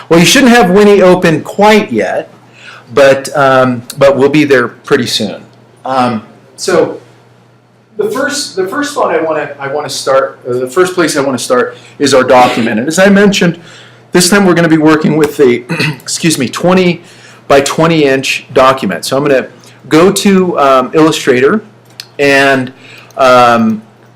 Well, you shouldn't have Winnie open quite yet, but we'll be there pretty soon. So the first thought I want to start, the first place I want to start is our document. And as I mentioned, this time we're going to be working with a 20 by 20 inch document. So I'm going to go to Illustrator and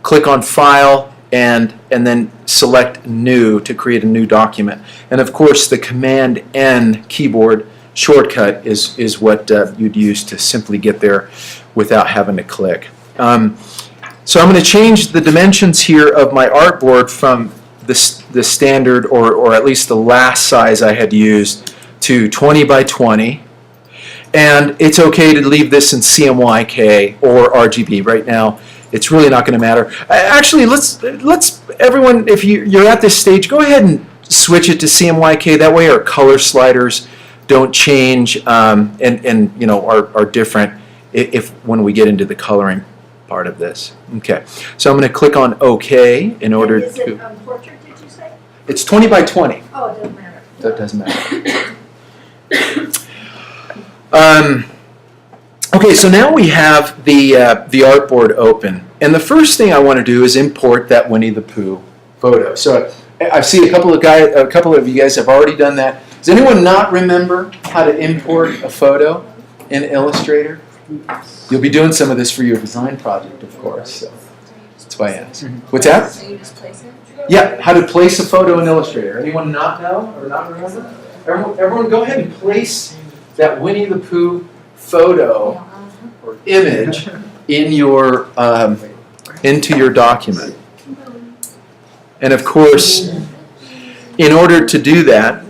click on File and then select New to create a new document. And of course the Command N keyboard shortcut is what you'd use to simply get there without having to click. So I'm going to change the dimensions here of my artboard from the standard, or at least the last size I had used, to 20 by 20. And it's okay to leave this in CMYK or RGB. Right now, it's really not going to matter. Actually, let's everyone, if you're at this stage, go ahead and switch it to CMYK. That way our color sliders don't change and you know, are different if when we get into the coloring part of this. Okay, so I'm going to click on OK in order to. Is it portrait, did you say? It's 20 by 20. Oh, it doesn't matter. That doesn't matter. Okay, so now we have the artboard open, and the first thing I want to do is import that Winnie the Pooh photo. So I've seen a couple of you guys have already done that. Does anyone not remember how to import a photo in Illustrator? You'll be doing some of this for your design project, of course. So that's why I asked. What's that? So you just place it? Yeah, how to place a photo in Illustrator. Anyone not know or not remember? Everyone go ahead and place that Winnie the Pooh photo or image in your into your document. And of course, in order to do that,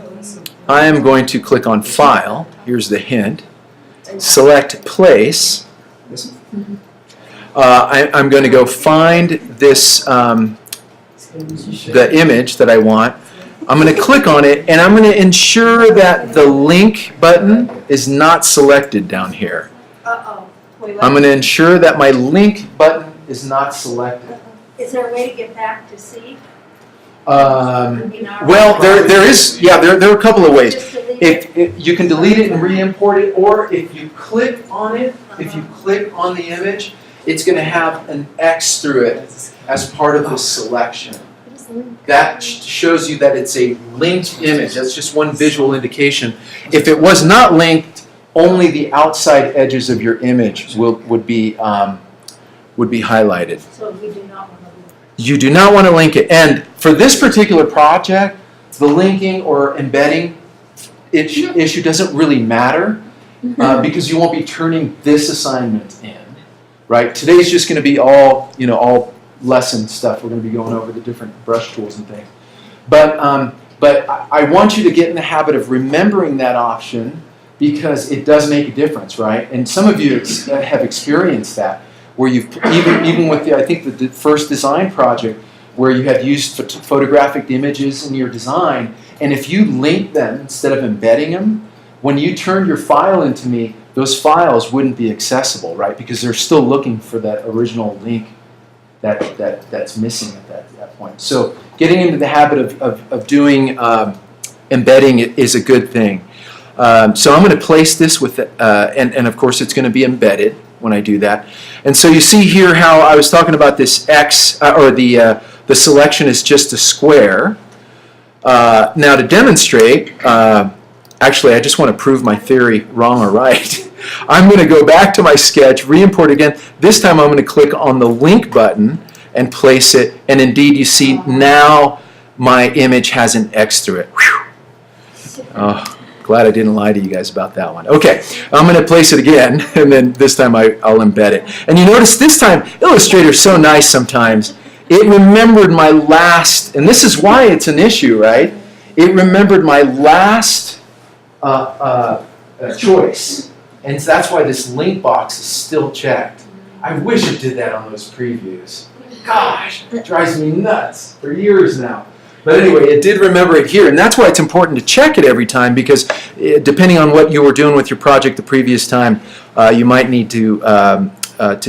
I am going to click on File. Here's the hint. Select Place. I'm going to go find this the image that I want. I'm going to click on it, and I'm going to ensure that the link button is not selected down here. Uh-oh. Wait, I'm going to ensure that my link button is not selected. Is there a way to get back to see? Well, there is, yeah, there are a couple of ways. Just delete If you can delete it and re-import it, or if you click on it, if you click on the image, it's going to have an X through it as part of the selection. That shows you that it's a linked image. That's just one visual indication. If it was not linked, only the outside edges of your image would be highlighted. So you do not want to link. You do not want to link it. And for this particular project, the linking or embedding issue doesn't really matter because you won't be turning this assignment in, right? Today's just going to be all, you know, all lesson stuff. We're going to be going over the different brush tools and things. But I want you to get in the habit of remembering that option because it does make a difference, right? And some of you have experienced that, where you've even with the, I think the first design project where you had used photographic images in your design, and if you link them instead of embedding them, when you turned your file into me, those files wouldn't be accessible, right? Because they're still looking for that original link that's missing at that point. So getting into the habit of doing embedding is a good thing. So I'm going to place this with, and of course it's going to be embedded when I do that. And so you see here how I was talking about this X, or the selection is just a square. Now to demonstrate, actually I just want to prove my theory wrong or right. I'm going to go back to my sketch, re-import again. This time I'm going to click on the link button and place it, and indeed you see now my image has an X through it. Whew. Oh, glad I didn't lie to you guys about that one. Okay, I'm going to place it again, and then this time I'll embed it. And you notice this time, Illustrator's so nice sometimes. It remembered my last, and this is why it's an issue, right? It remembered my last choice. And that's why this link box is still checked. I wish it did that on those previews. Gosh, it drives me nuts for years now. But anyway, it did remember it here, and that's why it's important to check it every time, because depending on what you were doing with your project the previous time, you might need to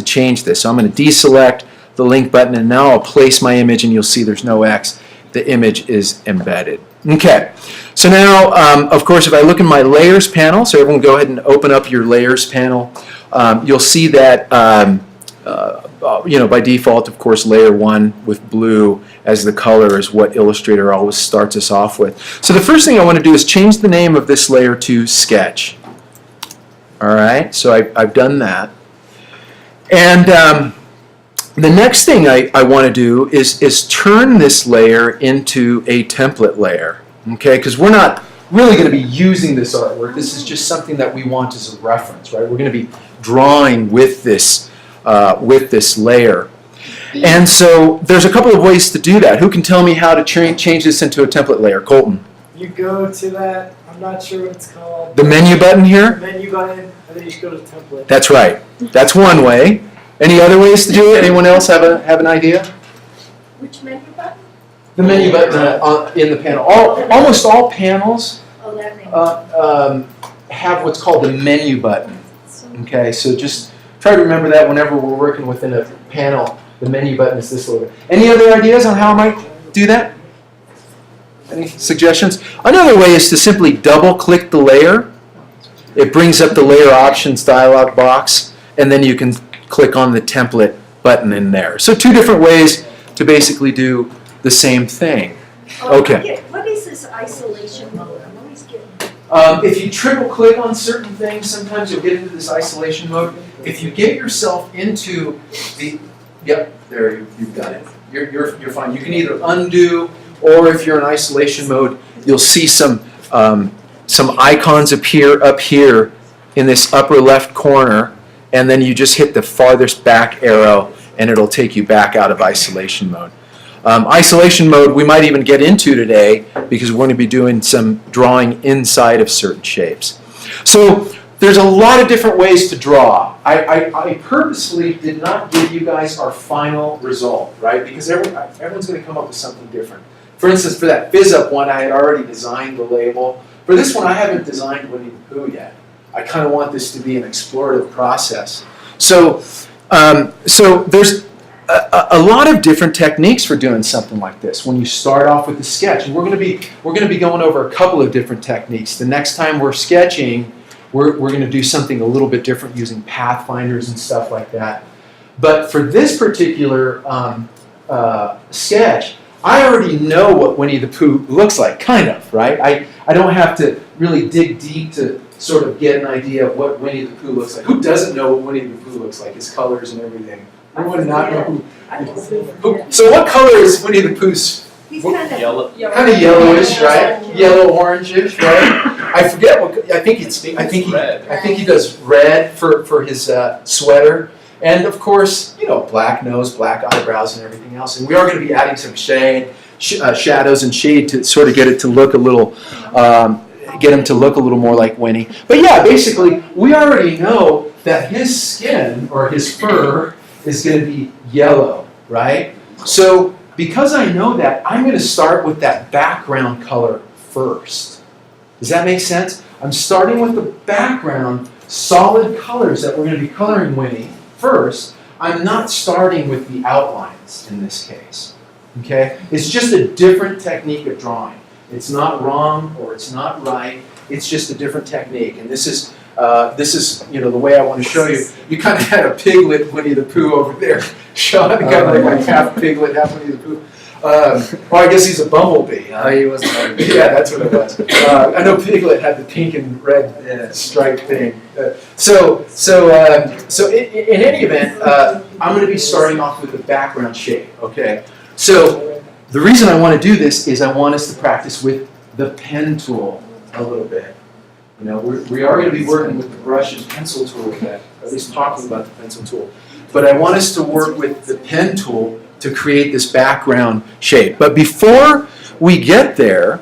change this. So I'm going to deselect the link button, and now I'll place my image, and you'll see there's no X. The image is embedded. Okay, so now, of course, if I look in my layers panel, so everyone go ahead and open up your layers panel, you'll see that, by default, of course, layer 1 with blue as the color is what Illustrator always starts us off with. So the first thing I want to do is change the name of this layer to Sketch. All right, so I've done that. And the next thing I want to do is turn this layer into a template layer, okay? Because we're not really going to be using this artwork. This is just something that we want as a reference, right? We're going to be drawing with this layer. And so there's a couple of ways to do that. Who can tell me how to change this into a template layer? Colton. You go to that, I'm not sure what it's called. The menu button here? Menu button, and then you just go to template. That's right. That's one way. Any other ways to do it? Anyone else have an idea? Which menu button? The menu button in the panel. Almost all panels Oh, that menu. have what's called the menu button. Okay, so just try to remember that whenever we're working within a panel, the menu button is this little bit. Any other ideas on how I might do that? Any suggestions? Another way is to simply double-click the layer. It brings up the layer options dialog box, and then you can click on the template button in there. So two different ways to basically do the same thing. Okay. What is this isolation mode? I'm always getting. If you triple click on certain things, sometimes you'll get into this isolation mode. If you get yourself into the, yep, there you've got it. You're fine. You can either undo, or if you're in isolation mode, you'll see some icons appear up here in this upper left corner, and then you just hit the farthest back arrow, and it'll take you back out of isolation mode. Isolation mode we might even get into today because we're going to be doing some drawing inside of certain shapes. So there's a lot of different ways to draw. I purposely did not give you guys our final result, right? Because everyone's going to come up with something different. For instance, for that Fizz Up one, I had already designed the label. For this one, I haven't designed Winnie the Pooh yet. I kind of want this to be an explorative process. So there's a lot of different techniques for doing something like this. When you start off with the sketch, and we're going to be going over a couple of different techniques. The next time we're sketching, we're going to do something a little bit different using pathfinders and stuff like that. But for this particular sketch, I already know what Winnie the Pooh looks like, kind of, right? I don't have to really dig deep to sort of get an idea of what Winnie the Pooh looks like. Who doesn't know what Winnie the Pooh looks like, his colors and everything? Everyone not know who. So what color is Winnie the Pooh's? He's kind of Yellow. Kind of yellowish, right? Yellow orangish, right? I forget what. I think he does red for his sweater, and of course, black nose, black eyebrows, and everything else. And we are going to be adding some shadows and shade to sort of get it to look a little. Get him to look a little more like Winnie. But yeah, basically, we already know that his skin or his fur is going to be yellow, right? So because I know that, I'm going to start with that background color first. Does that make sense? I'm starting with the background, solid colors that we're going to be coloring Winnie first. I'm not starting with the outlines in this case. Okay? It's just a different technique of drawing. It's not wrong or it's not right. It's just a different technique. And this is the way I want to show you. You kind of had a piglet Winnie the Pooh over there. Sean kind of like half piglet, half Winnie the Pooh. Well, I guess he's a bumblebee. Huh? Oh, he was. Yeah, that's what it was. I know Piglet had the pink and red striped thing. So in any event, I'm going to be starting off with the background shape. Okay. So the reason I want to do this is I want us to practice with the pen tool a little bit. We are going to be working with the brush and pencil tool, at least talking about the pencil tool. But I want us to work with the pen tool to create this background shape. But before we get there,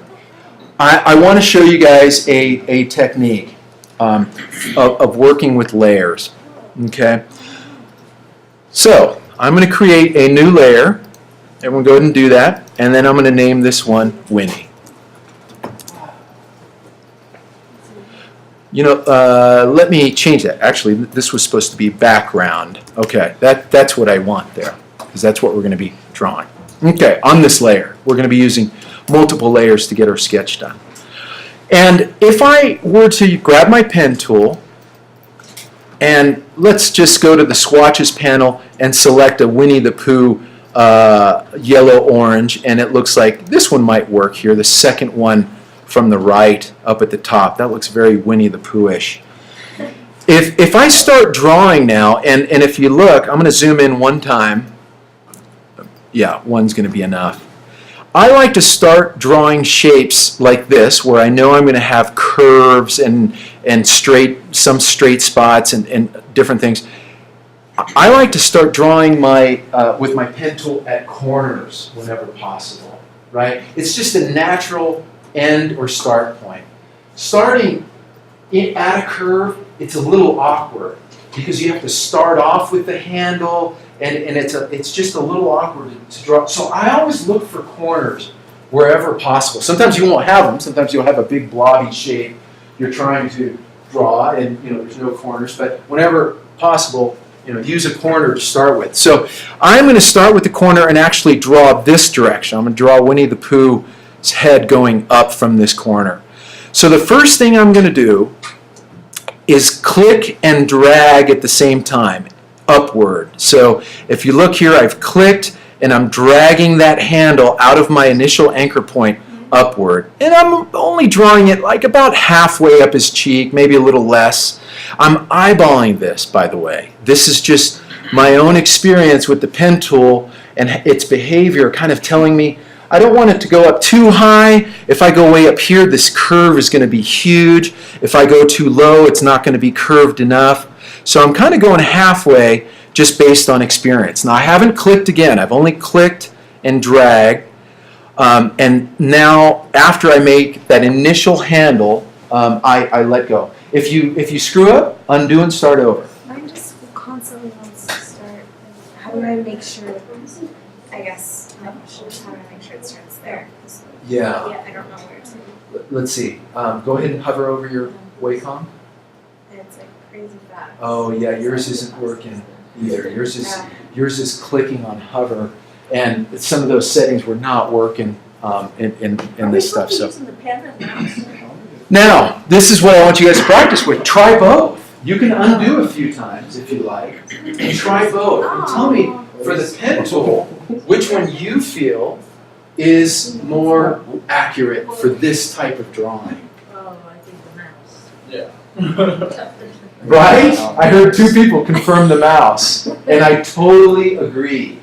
I want to show you guys a technique of working with layers. Okay? So, I'm going to create a new layer. Everyone go ahead and do that. And then I'm going to name this one Winnie. Let me change that. Actually, this was supposed to be background. Okay, that's what I want there, because that's what we're going to be drawing. Okay, on this layer. We're going to be using multiple layers to get our sketch done. And if I were to grab my pen tool, and let's just go to the swatches panel and select a Winnie the Pooh yellow-orange, and it looks like this one might work here, the second one from the right up at the top. That looks very Winnie the Pooh-ish. If I start drawing now, and if you look, I'm going to zoom in one time. Yeah, one's going to be enough. I like to start drawing shapes like this, where I know I'm going to have curves and some straight spots and different things. I like to start drawing with my pen tool at corners whenever possible, right? It's just a natural end or start point. Starting at a curve, it's a little awkward because you have to start off with the handle, and it's just a little awkward to draw. So I always look for corners wherever possible. Sometimes you won't have them. Sometimes you'll have a big blobby shape you're trying to draw, and there's no corners. But whenever possible, use a corner to start with. So I'm going to start with the corner and actually draw this direction. I'm going to draw Winnie the Pooh's head going up from this corner. So the first thing I'm going to do is click and drag at the same time, upward. So if you look here, I've clicked and I'm dragging that handle out of my initial anchor point upward. And I'm only drawing it like about halfway up his cheek, maybe a little less. I'm eyeballing this, by the way. This is just my own experience with the pen tool and its behavior kind of telling me I don't want it to go up too high. If I go way up here, this curve is going to be huge. If I go too low, it's not going to be curved enough. So I'm kind of going halfway just based on experience. Now I haven't clicked again. I've only clicked and dragged. And now after I make that initial handle, I let go. If you screw up, undo and start over. Mine just constantly wants to start. How do I make sure? I guess my question is how do I make sure it starts there? Yeah. I don't know where to. Let's see. Go ahead and hover over your Wacom. And it's like crazy fast. Oh yeah, yours isn't working either. Yours is clicking on hover, and some of those settings were not working in this stuff. So Using the pen and mouse? now this is what I want you guys to practice with. Try both. You can undo a few times if you like, and try both. And tell me for the pen tool which one you feel is more accurate for this type of drawing. Oh, I think the mouse. Yeah. Right? I heard two people confirm the mouse, and I totally agree.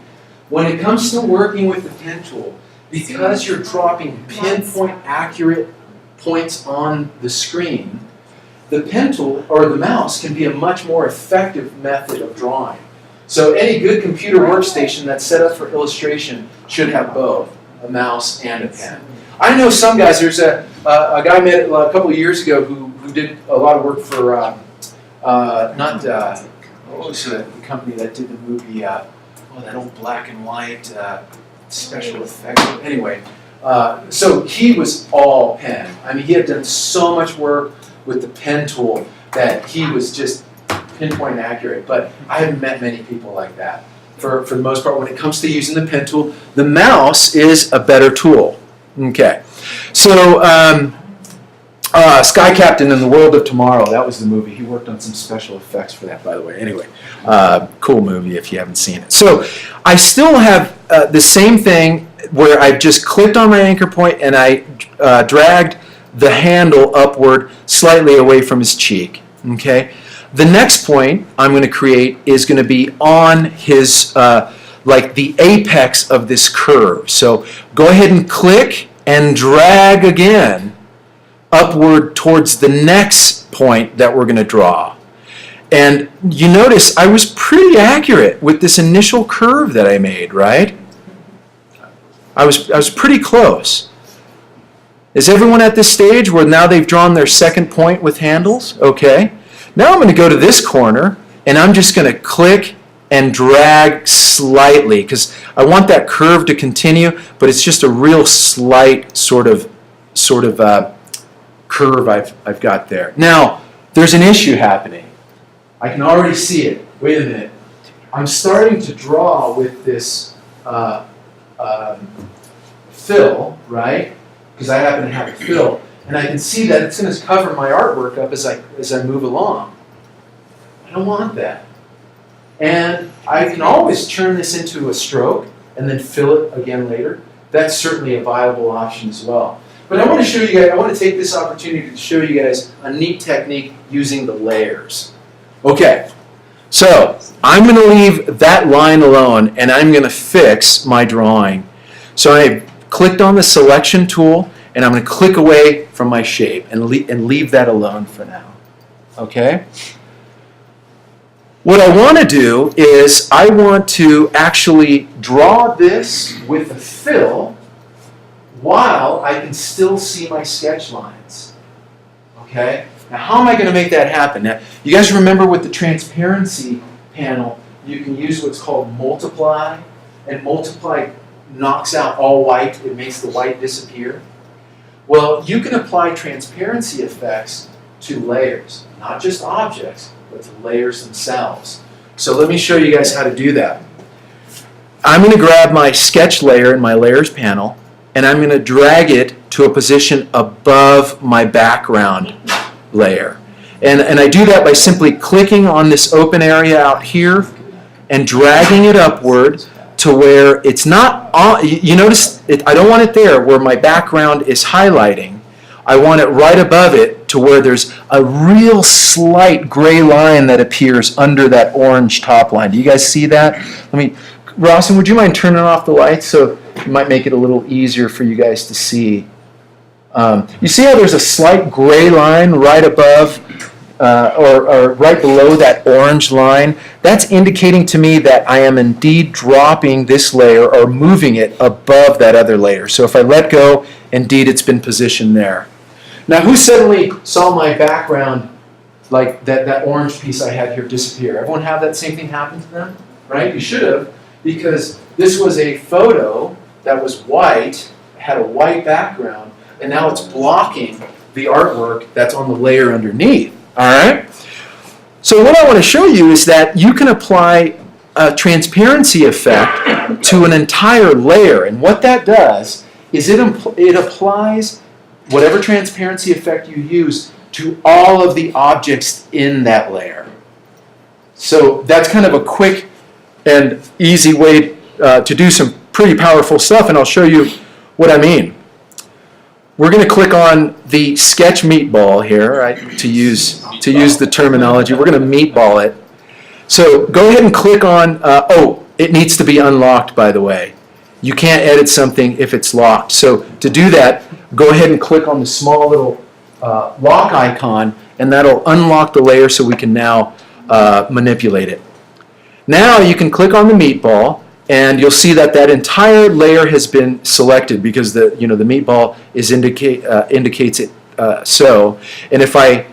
When it comes to working with the pen tool, because you're dropping pinpoint accurate points on the screen, the pen tool or the mouse can be a much more effective method of drawing. So any good computer workstation that's set up for illustration should have both, a mouse and a pen. I know some guys, there's a guy I met a couple of years ago who did a lot of work for, what was the company that did the movie, that old black and white special effects. Anyway, so he was all pen. I mean, he had done so much work with the pen tool that he was just pinpoint accurate. But I haven't met many people like that. For the most part, when it comes to using the pen tool, the mouse is a better tool. Okay, so Sky Captain in the World of Tomorrow, that was the movie. He worked on some special effects for that, by the way. Anyway, cool movie if you haven't seen it. So I still have the same thing where I've just clicked on my anchor point and I dragged the handle upward slightly away from his cheek. Okay. The next point I'm going to create is going to be on his, like the apex of this curve. So go ahead and click and drag again upward towards the next point that we're going to draw. And you notice I was pretty accurate with this initial curve that I made, right? I was pretty close. Is everyone at this stage where now they've drawn their second point with handles? Okay. Now I'm going to go to this corner and I'm just going to click and drag slightly because I want that curve to continue, but it's just a real slight sort of curve I've got there. Now, there's an issue happening. I can already see it. Wait a minute. I'm starting to draw with this fill, right? Because I happen to have a fill, and I can see that it's going to cover my artwork up as I move along. I don't want that. And I can always turn this into a stroke and then fill it again later. That's certainly a viable option as well. But I want to show you guys, I want to take this opportunity to show you guys a neat technique using the layers. Okay, so I'm going to leave that line alone and I'm going to fix my drawing. So I clicked on the selection tool and I'm going to click away from my shape and leave that alone for now. Okay? What I want to do is I want to actually draw this with a fill while I can still see my sketch lines. Okay? Now how am I going to make that happen? Now, you guys remember with the transparency panel, you can use what's called multiply, and multiply knocks out all white, it makes the white disappear. Well, you can apply transparency effects to layers, not just objects, but to layers themselves. So let me show you guys how to do that. I'm going to grab my sketch layer in my layers panel and I'm going to drag it to a position above my background layer. And I do that by simply clicking on this open area out here and dragging it upward to where it's not on. You notice I don't want it there where my background is highlighting. I want it right above it to where there's a real slight gray line that appears under that orange top line. Do you guys see that? Rawson, would you mind turning off the lights so it might make it a little easier for you guys to see? You see how there's a slight gray line right above or right below that orange line? That's indicating to me that I am indeed dropping this layer or moving it above that other layer. So if I let go, indeed it's been positioned there. Now, who suddenly saw my background, like that orange piece I had here, disappear? Everyone have that same thing happen to them? Right? You should have, because this was a photo that was white, had a white background, and now it's blocking the artwork that's on the layer underneath. All right? So what I want to show you is that you can apply a transparency effect to an entire layer, and what that does is it applies whatever transparency effect you use to all of the objects in that layer. So that's kind of a quick and easy way to do some pretty powerful stuff, and I'll show you what I mean. We're going to click on the sketch meatball here, right, to use the terminology. We're going to meatball it. So go ahead and click on, it needs to be unlocked, by the way. You can't edit something if it's locked. So to do that, go ahead and click on the small little lock icon, and that'll unlock the layer so we can now manipulate it. Now you can click on the meatball, and you'll see that that entire layer has been selected because the meatball is indicates it so. And if I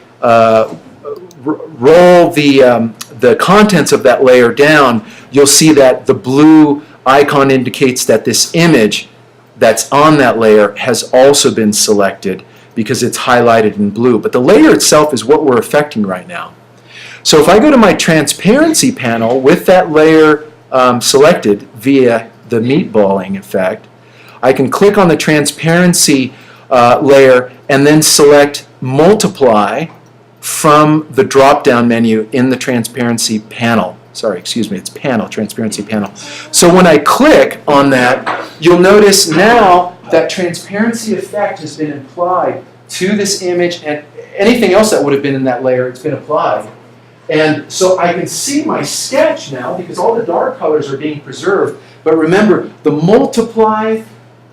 roll the contents of that layer down, you'll see that the blue icon indicates that this image that's on that layer has also been selected because it's highlighted in blue. But the layer itself is what we're affecting right now. So if I go to my transparency panel with that layer selected via the meatballing effect, I can click on the transparency layer and then select multiply from the drop-down menu in the transparency panel. Sorry, excuse me, it's panel, transparency panel. So when I click on that, you'll notice now that transparency effect has been applied to this image, and anything else that would have been in that layer, it's been applied. And so I can see my sketch now because all the dark colors are being preserved. But remember, the multiply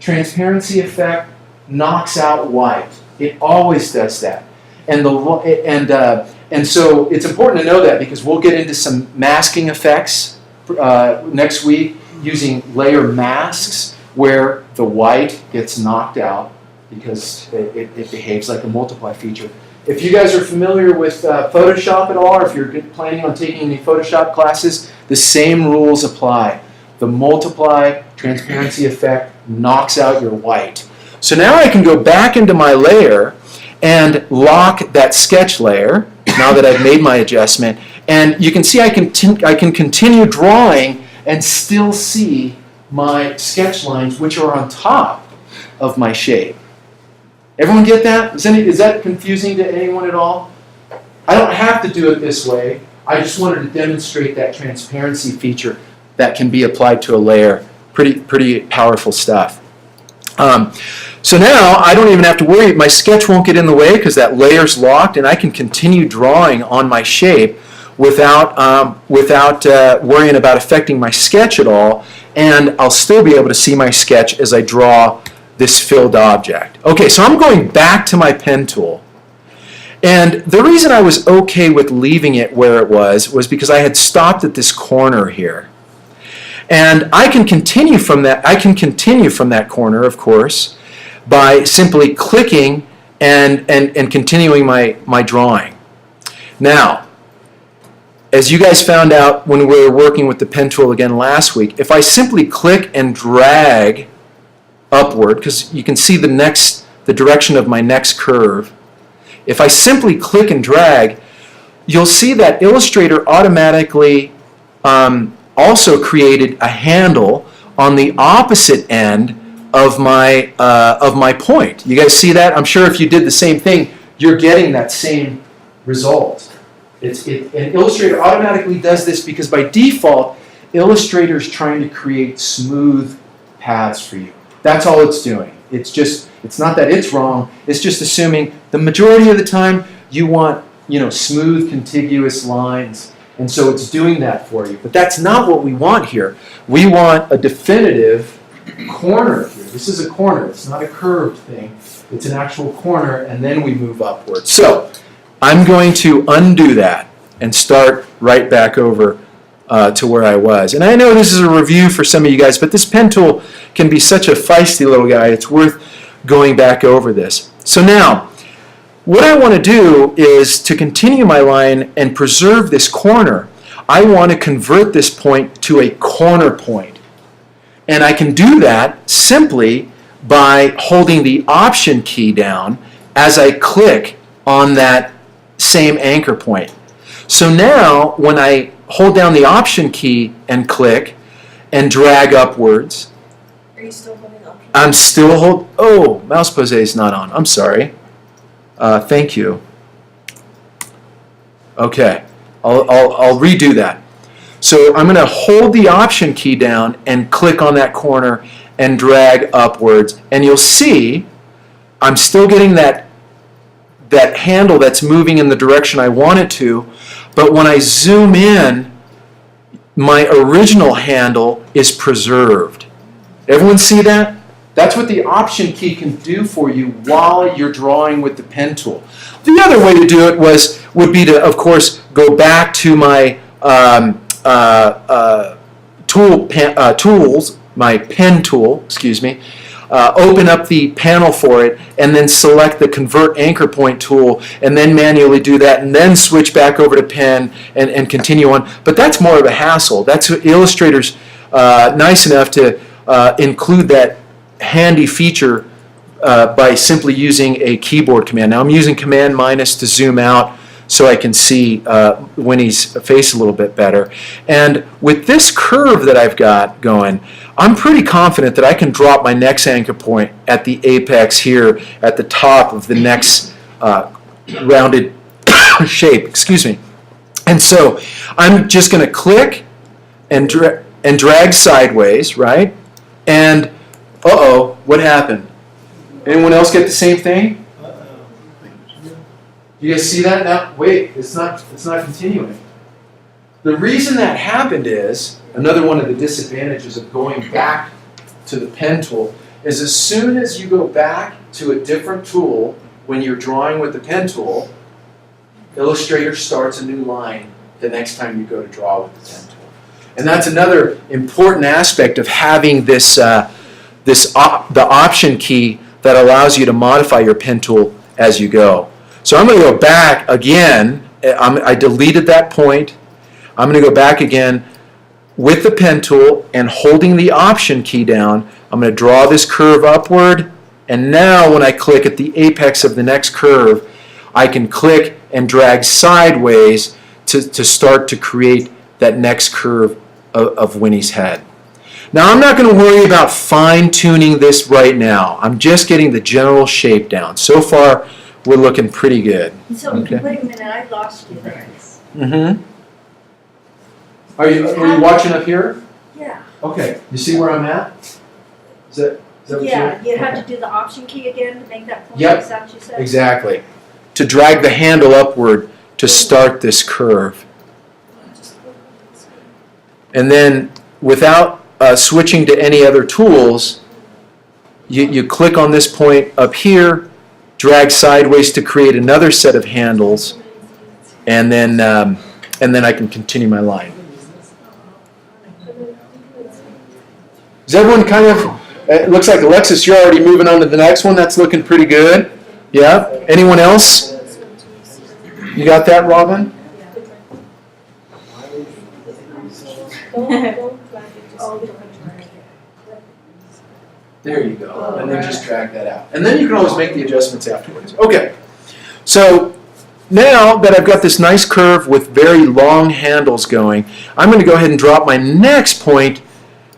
transparency effect knocks out white. It always does that. And so it's important to know that because we'll get into some masking effects next week using layer masks where the white gets knocked out because it behaves like a multiply feature. If you guys are familiar with Photoshop at all, or if you're planning on taking any Photoshop classes, the same rules apply. The multiply transparency effect knocks out your white. So now I can go back into my layer and lock that sketch layer, now that I've made my adjustment, and you can see I can continue drawing and still see my sketch lines, which are on top of my shape. Everyone get that? Is that confusing to anyone at all? I don't have to do it this way. I just wanted to demonstrate that transparency feature that can be applied to a layer. Pretty powerful stuff. So now I don't even have to worry. My sketch won't get in the way because that layer's locked, and I can continue drawing on my shape without worrying about affecting my sketch at all, and I'll still be able to see my sketch as I draw this filled object. Okay, so I'm going back to my pen tool. And the reason I was okay with leaving it where it was because I had stopped at this corner here. And I can continue from that corner, of course, by simply clicking and continuing my drawing. Now, as you guys found out when we were working with the pen tool again last week, if I simply click and drag upward, because you can see the direction of my next curve, if I simply click and drag, you'll see that Illustrator automatically also created a handle on the opposite end of my point. You guys see that? I'm sure if you did the same thing, you're getting that same result. And Illustrator automatically does this because by default, Illustrator is trying to create smooth paths for you. That's all it's doing. It's not that it's wrong. It's just assuming the majority of the time you want, smooth, contiguous lines. And so it's doing that for you. But that's not what we want here. We want a definitive corner here. This is a corner. It's not a curved thing. It's an actual corner, and then we move upward. So I'm going to undo that and start right back over to where I was. And I know this is a review for some of you guys, but this pen tool can be such a feisty little guy. It's worth going back over this. So now, what I want to do is to continue my line and preserve this corner. I want to convert this point to a corner point. And I can do that simply by holding the Option key down as I click on that same anchor point. So now, when I hold down the Option key and click and drag upwards, Are you still holding Option? I'm still oh, mouse pose is not on. I'm sorry. Thank you. Okay, I'll redo that. So I'm going to hold the Option key down and click on that corner and drag upwards, and you'll see I'm still getting that handle that's moving in the direction I want it to, but when I zoom in, my original handle is preserved. Everyone see that? That's what the Option key can do for you while you're drawing with the pen tool. The other way to do it would be to, of course, go back to my tools, my pen tool, open up the panel for it, and then select the Convert Anchor Point tool, and then manually do that, and then switch back over to pen and continue on. But that's more of a hassle. That's Illustrator's nice enough to include that handy feature by simply using a keyboard command. Now I'm using Command- to zoom out so I can see Winnie's face a little bit better. And with this curve that I've got going, I'm pretty confident that I can drop my next anchor point at the apex here at the top of the next rounded shape, And so I'm just going to click and drag sideways, right? And uh-oh, what happened? Anyone else get the same thing? You guys see that now? Wait, it's not continuing. The reason that happened is, another one of the disadvantages of going back to the pen tool, is as soon as you go back to a different tool, when you're drawing with the pen tool, Illustrator starts a new line the next time you go to draw with the pen tool. And that's another important aspect of having the Option key that allows you to modify your pen tool as you go. So I'm going to go back again. I deleted that point. I'm going to go back again with the pen tool and holding the Option key down. I'm going to draw this curve upward, and now when I click at the apex of the next curve, I can click and drag sideways to start to create that next curve of Winnie's head. Now I'm not going to worry about fine-tuning this right now. I'm just getting the general shape down. So far, we're looking pretty good. So, Okay. wait a minute, I lost you there. Mm-hmm. Are you watching up here? Yeah. Okay. You see where I'm at? Is that what Yeah, you had okay. to do the option key again to make that point, Yep. is that what you said? Exactly. To drag the handle upward to start this curve. And then without switching to any other tools, you click on this point up here, drag sideways to create another set of handles, and then I can continue my line. Is everyone kind of, it looks like Alexis, you're already moving on to the next one. That's looking pretty good. Yeah? Anyone else? You got that, Robin? There you go. And then just drag that out. And then you can always make the adjustments afterwards. Okay. So now that I've got this nice curve with very long handles going, I'm going to go ahead and drop my next point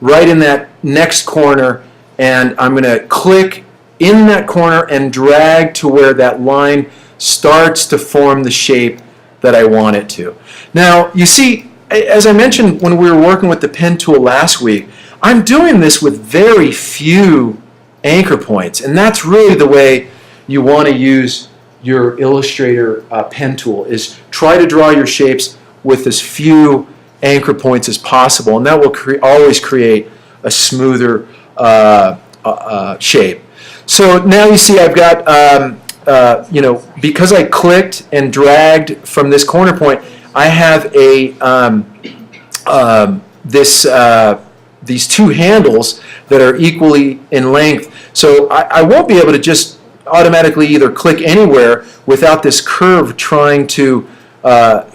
right in that next corner, and I'm going to click in that corner and drag to where that line starts to form the shape that I want it to. Now, you see, as I mentioned when we were working with the pen tool last week, I'm doing this with very few anchor points, and that's really the way you want to use your Illustrator pen tool, is try to draw your shapes with as few anchor points as possible, and that will always create a smoother shape. So now you see I've got, because I clicked and dragged from this corner point, I have these two handles that are equally in length. So I won't be able to just automatically either click anywhere without this curve trying to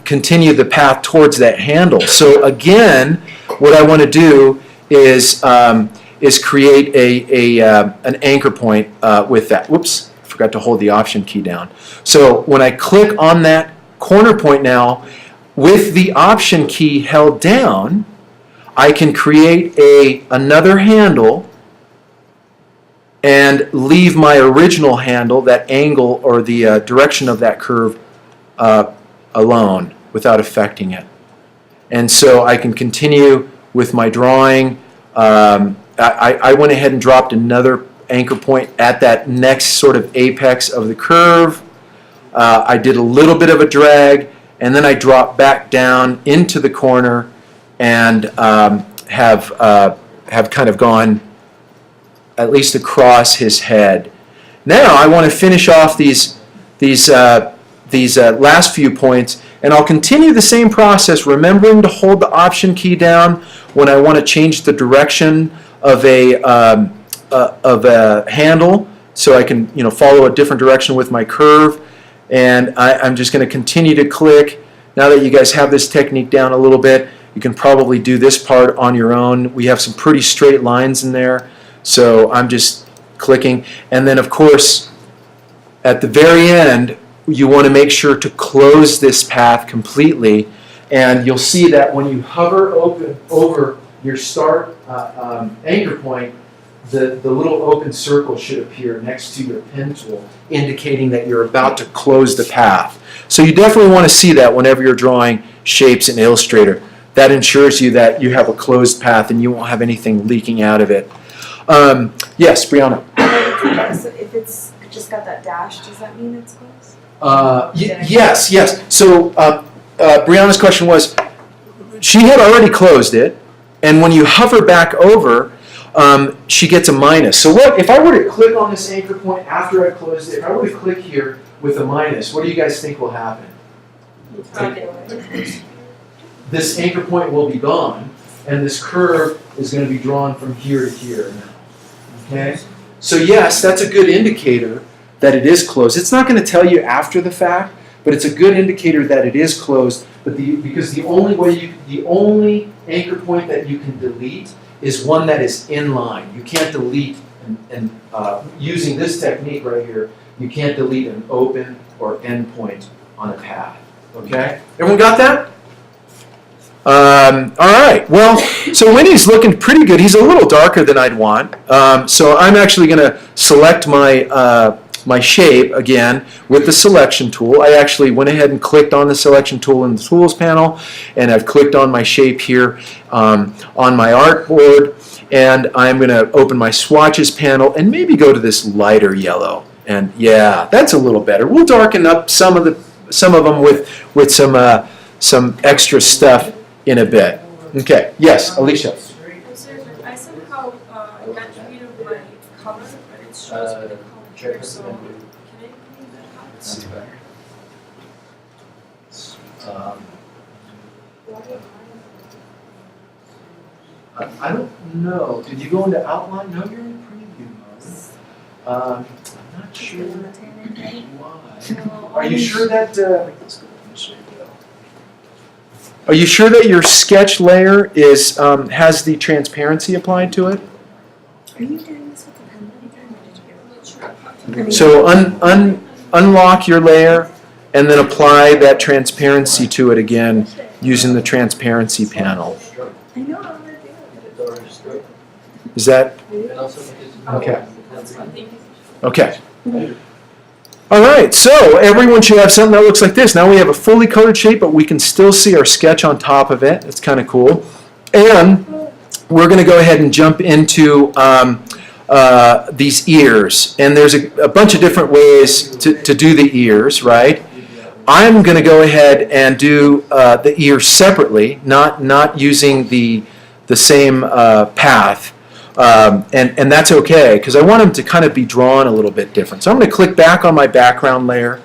continue the path towards that handle. So again, what I want to do is create an anchor point with that. Whoops, I forgot to hold the Option key down. So when I click on that corner point now, with the Option key held down, I can create another handle and leave my original handle, that angle or the direction of that curve, alone without affecting it. And so I can continue with my drawing. I went ahead and dropped another anchor point at that next sort of apex of the curve. I did a little bit of a drag, and then I dropped back down into the corner and have kind of gone at least across his head. Now I want to finish off these last few points, and I'll continue the same process, remembering to hold the Option key down when I want to change the direction of a handle, so I can follow a different direction with my curve. And I'm just going to continue to click. Now that you guys have this technique down a little bit, you can probably do this part on your own. We have some pretty straight lines in there, so I'm just clicking. And then, of course, at the very end, you want to make sure to close this path completely. And you'll see that when you hover over your start anchor point, the little open circle should appear next to your pen tool, indicating that you're about to close the path. So you definitely want to see that whenever you're drawing shapes in Illustrator. That ensures you that you have a closed path and you won't have anything leaking out of it. Yes, Brianna. So if it's just got that dash, does that mean it's closed? Yes. So Brianna's question was, she had already closed it, and when you hover back over, she gets a minus. So what if I were to click on this anchor point after I closed it? If I were to click here with a minus, what do you guys think will happen? This anchor point will be gone, and this curve is going to be drawn from here to here now. Okay? So yes, that's a good indicator that it is closed. It's not going to tell you after the fact, but it's a good indicator that it is closed. But because the only anchor point that you can delete is one that is in line. You can't delete, and using this technique right here, you can't delete an open or end point on a path. Okay? Everyone got that? All right. Well, so Winnie's looking pretty good. He's a little darker than I'd want. So I'm actually going to select my shape again with the selection tool. I actually went ahead and clicked on the selection tool in the tools panel, and I've clicked on my shape here on my artboard. And I'm going to open my swatches panel and maybe go to this lighter yellow. And yeah, that's a little better. We'll darken up some of them with some extra stuff in a bit. Okay. Yes, Alicia. I somehow got rid of my color, but it shows me the color here, so can I clean that out? I don't know. Did you go into outline? No, you're in preview mode. I'm not sure why. Are you sure that? Are you sure that your sketch layer is has the transparency applied to it? Are you doing this with the pen again, or did you? So unlock your layer and then apply that transparency to it again using the transparency panel. I know how to do it. Is that okay? Okay. All right, so everyone should have something that looks like this. Now we have a fully colored shape, but we can still see our sketch on top of it. It's kind of cool. And we're going to go ahead and jump into these ears. And there's a bunch of different ways to do the ears, right? I'm going to go ahead and do the ears separately, not using the same path. And that's okay, because I want them to kind of be drawn a little bit different. So I'm going to click back on my background layer.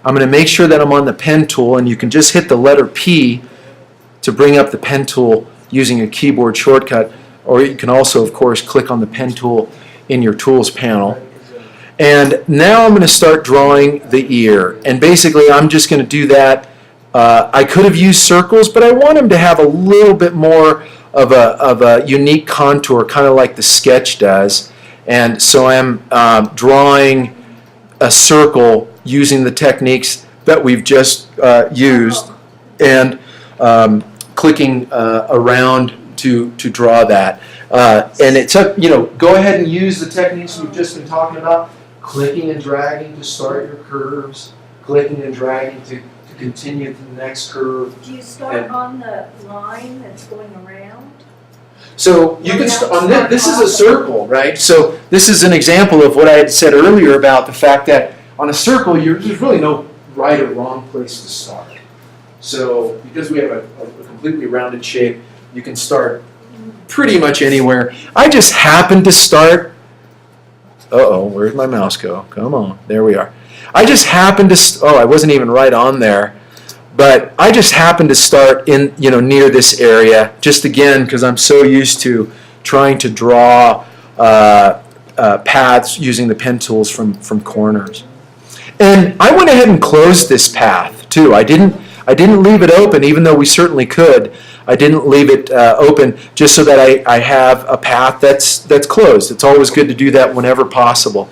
I'm going to make sure that I'm on the pen tool, and you can just hit the letter P to bring up the pen tool using a keyboard shortcut, or you can also, of course, click on the pen tool in your tools panel. And now I'm going to start drawing the ear. And basically, I'm just going to do that. I could have used circles, but I want them to have a little bit more of a unique contour, kind of like the sketch does. And so I'm drawing a circle using the techniques that we've just used, and clicking around to draw that. And it's up, go ahead and use the techniques we've just been talking about. Clicking and dragging to start your curves, clicking and dragging to continue to the next curve. Do you start on the line that's going around? So you can on this is a circle, right? So this is an example of what I had said earlier about the fact that on a circle, there's really no right or wrong place to start. So because we have a completely rounded shape, you can start pretty much anywhere. I just happened to start. Uh-oh, where'd my mouse go? Come on, there we are. I just happened to, I wasn't even right on there, but I just happened to start in, near this area, just again, because I'm so used to trying to draw paths using the pen tools from corners. And I went ahead and closed this path too. I didn't leave it open, even though we certainly could. I didn't leave it open just so that I have a path that's closed. It's always good to do that whenever possible.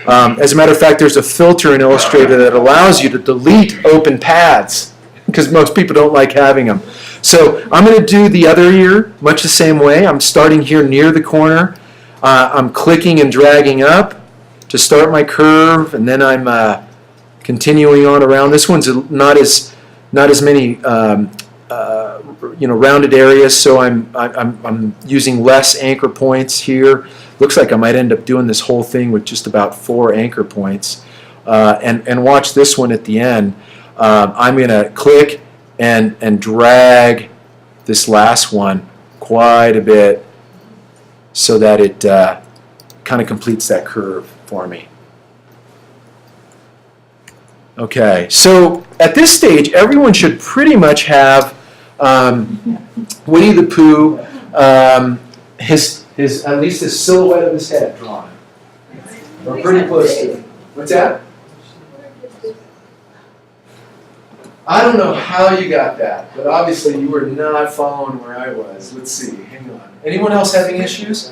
As a matter of fact, there's a filter in Illustrator that allows you to delete open paths because most people don't like having them. So I'm going to do the other ear much the same way. I'm starting here near the corner. I'm clicking and dragging up to start my curve, and then I'm continuing on around. This one's not as many rounded areas, so I'm using less anchor points here. Looks like I might end up doing this whole thing with just about 4 anchor points. And watch this one at the end. I'm going to click and drag this last one quite a bit so that it kind of completes that curve for me. Okay, so at this stage, everyone should pretty much have Winnie the Pooh, his at least his silhouette of his head drawn. We're pretty close to it. What's that? I don't know how you got that, but obviously you were not following where I was. Let's see. Hang on. Anyone else having issues?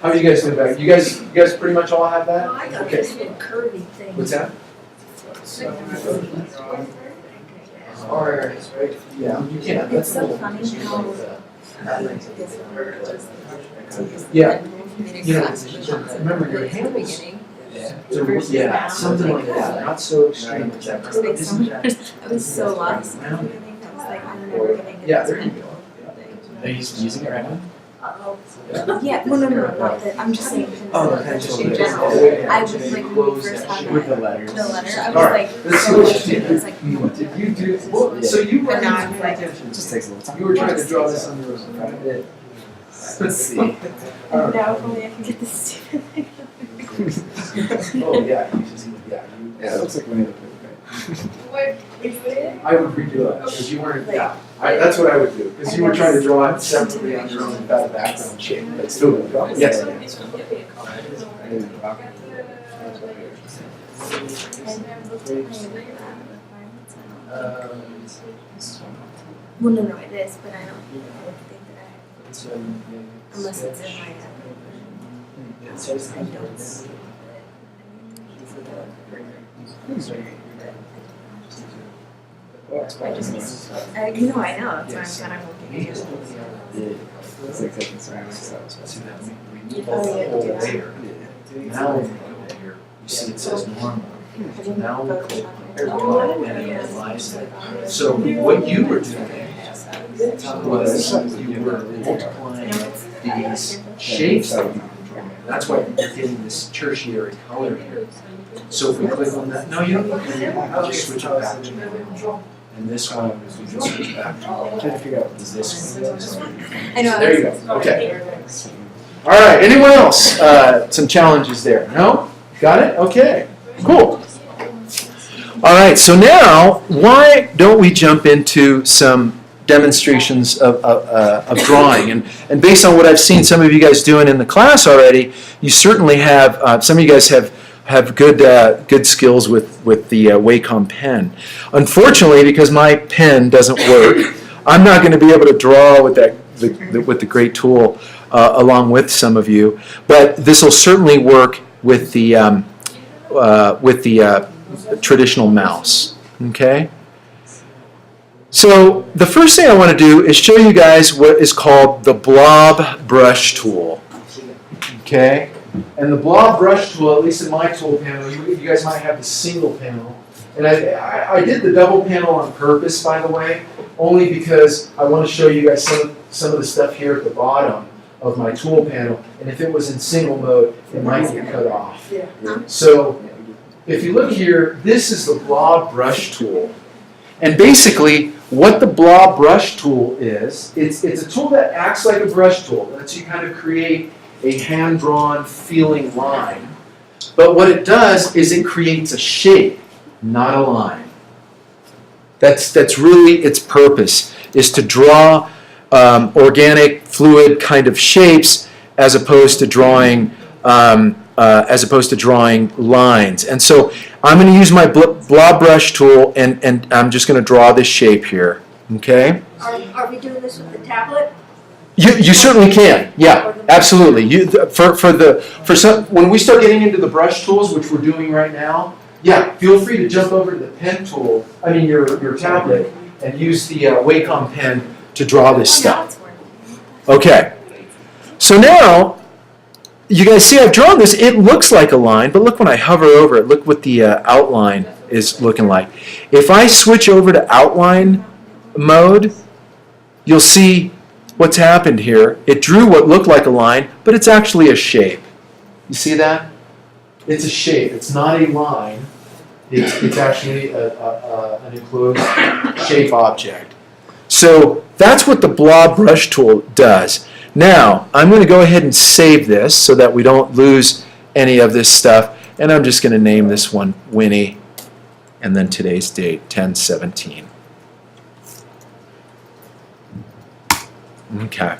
How are you guys doing back? You guys pretty much all have that? No, I got Okay. this little curvy thing. What's that? Or, yeah, you can't. It's so funny how Yeah. You know, remember your handles. Yeah, something like that, not so extreme. I was so lost. I was like, I'm never gonna get Yeah, this there you pen. go. Are you using it right now? Yeah, no, not that. I'm just saying. Oh, In general, I was like when we first had With the the letters. letter. I was Alright, like, let's see so what you did. it's like, no. Did you do, well, so you were. But now I'm like, Just takes a little time. You were trying to draw this on your own. Let's see. now if only I can get this stupid thing. Oh, yeah, you just, yeah. Yeah, it looks like Winnie the Pooh, right? I would redo it, because you weren't, yeah, that's what I would do, because you were trying to draw it separately on your own without a background shape, but still would draw. Yes. Well, no, it is, but I don't think that I, unless it's in my notes. I just, you know, I know, that's why I'm kind of looking at it. It's like taking ceramics out. Oh, yeah, do that. Now, when you go here, you see it says normal. Now we'll click Oh, I didn't and it know. analyzes it. So what you were doing was you were multiplying these shapes that you control. That's why you're getting this tertiary color here. So if we click on that, no, you don't need to, I'll just switch it back to normal. And this one, we can switch back to normal. Trying to figure out what does this one. I know. There you go, okay. All right, anyone else? Some challenges there, no? Got it? Okay, cool. All right, so now, why don't we jump into some demonstrations of drawing? And based on what I've seen some of you guys doing in the class already, you certainly have, some of you guys have good skills with the Wacom pen. Unfortunately, because my pen doesn't work, I'm not going to be able to draw with the great tool along with some of you. But this will certainly work with the traditional mouse. Okay. So the first thing I want to do is show you guys what is called the blob brush tool. Okay. And the blob brush tool, at least in my tool panel, you guys might have the single panel. And I did the double panel on purpose, by the way, only because I want to show you guys some of the stuff here at the bottom of my tool panel. And if it was in single mode, it might get cut off. So if you look here, this is the blob brush tool. And basically, what the blob brush tool is, it's a tool that acts like a brush tool. It lets you kind of create a hand-drawn feeling line. But what it does is it creates a shape, not a line. That's really its purpose, is to draw organic, fluid kind of shapes as opposed to drawing lines. And so I'm going to use my blob brush tool, and I'm just going to draw this shape here. Okay? Are we doing this with the tablet? You certainly can. Yeah, absolutely. When we start getting into the brush tools, which we're doing right now, yeah, feel free to jump over to the pen tool. I mean your tablet, and use the Wacom pen to draw this stuff. Okay. So now, you guys see I've drawn this. It looks like a line, but look when I hover over it. Look what the outline is looking like. If I switch over to outline mode, you'll see what's happened here. It drew what looked like a line, but it's actually a shape. You see that? It's a shape. It's not a line. It's actually an enclosed shape object. So that's what the blob brush tool does. Now, I'm going to go ahead and save this so that we don't lose any of this stuff. And I'm just going to name this one Winnie, and then today's date, 10/17. Okay.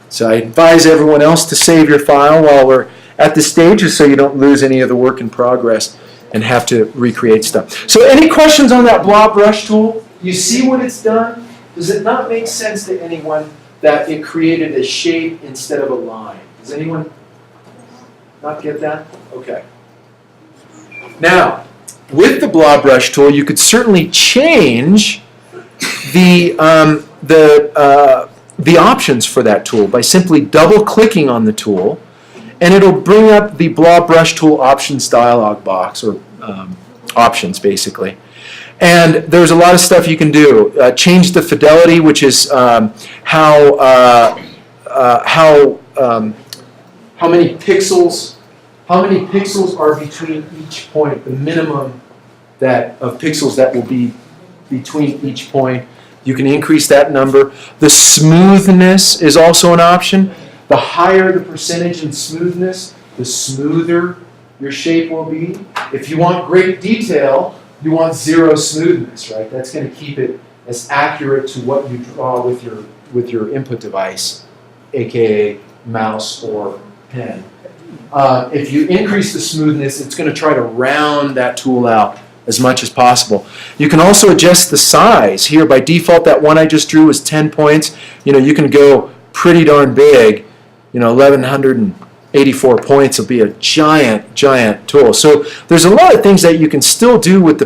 So I advise everyone else to save your file while we're at this stage, just so you don't lose any of the work in progress and have to recreate stuff. So any questions on that blob brush tool? You see what it's done? Does it not make sense to anyone that it created a shape instead of a line? Does anyone not get that? Okay. Now, with the blob brush tool, you could certainly change the options for that tool by simply double-clicking on the tool, and it'll bring up the blob brush tool options dialog box, or options basically. And there's a lot of stuff you can do. Change the fidelity, which is how many pixels are between each point, the minimum of pixels that will be between each point. You can increase that number. The smoothness is also an option. The higher the percentage in smoothness, the smoother your shape will be. If you want great detail, you want zero smoothness, right? That's going to keep it as accurate to what you draw with your input device, aka mouse or pen. If you increase the smoothness, it's going to try to round that tool out as much as possible. You can also adjust the size. Here, by default, that one I just drew was 10 points. You can go pretty darn big. 1,184 points will be a giant tool. So there's a lot of things that you can still do with the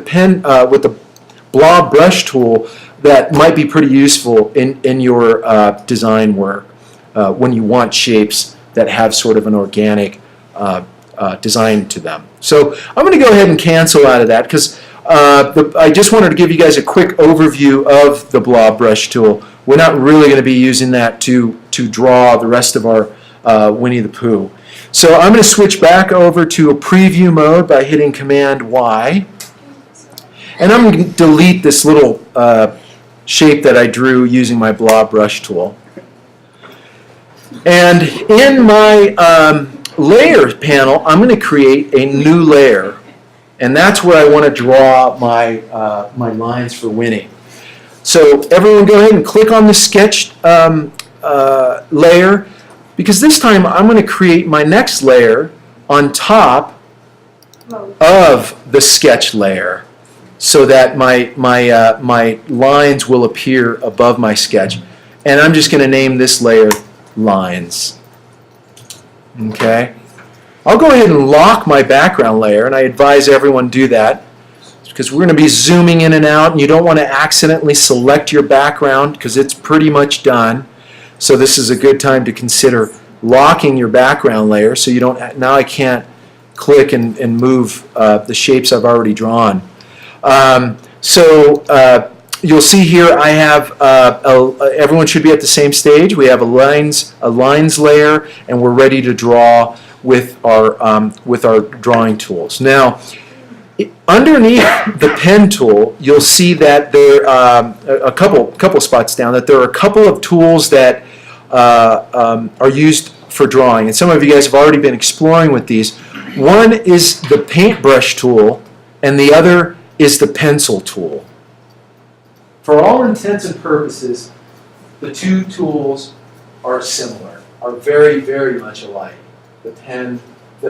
with the blob brush tool that might be pretty useful in your design work when you want shapes that have sort of an organic design to them. So I'm going to go ahead and cancel out of that because I just wanted to give you guys a quick overview of the blob brush tool. We're not really going to be using that to draw the rest of our Winnie the Pooh. So I'm going to switch back over to a preview mode by hitting Command Y. And I'm going to delete this little shape that I drew using my blob brush tool. And in my layer panel, I'm going to create a new layer. And that's where I want to draw my lines for Winnie. So everyone go ahead and click on the sketch layer, because this time I'm going to create my next layer on top of the sketch layer so that my lines will appear above my sketch. And I'm just going to name this layer Lines. Okay? I'll go ahead and lock my background layer, and I advise everyone do that because we're going to be zooming in and out, and you don't want to accidentally select your background because it's pretty much done. So this is a good time to consider locking your background layer so you don't, now I can't click and move the shapes I've already drawn. You'll see here I have, everyone should be at the same stage. We have a lines layer, and we're ready to draw with our drawing tools. Now, underneath the pen tool, you'll see that there a couple spots down that there are a couple of tools that are used for drawing, and some of you guys have already been exploring with these. One is the paintbrush tool, and the other is the pencil tool. For all intents and purposes, the two tools are similar, are very, very much alike. The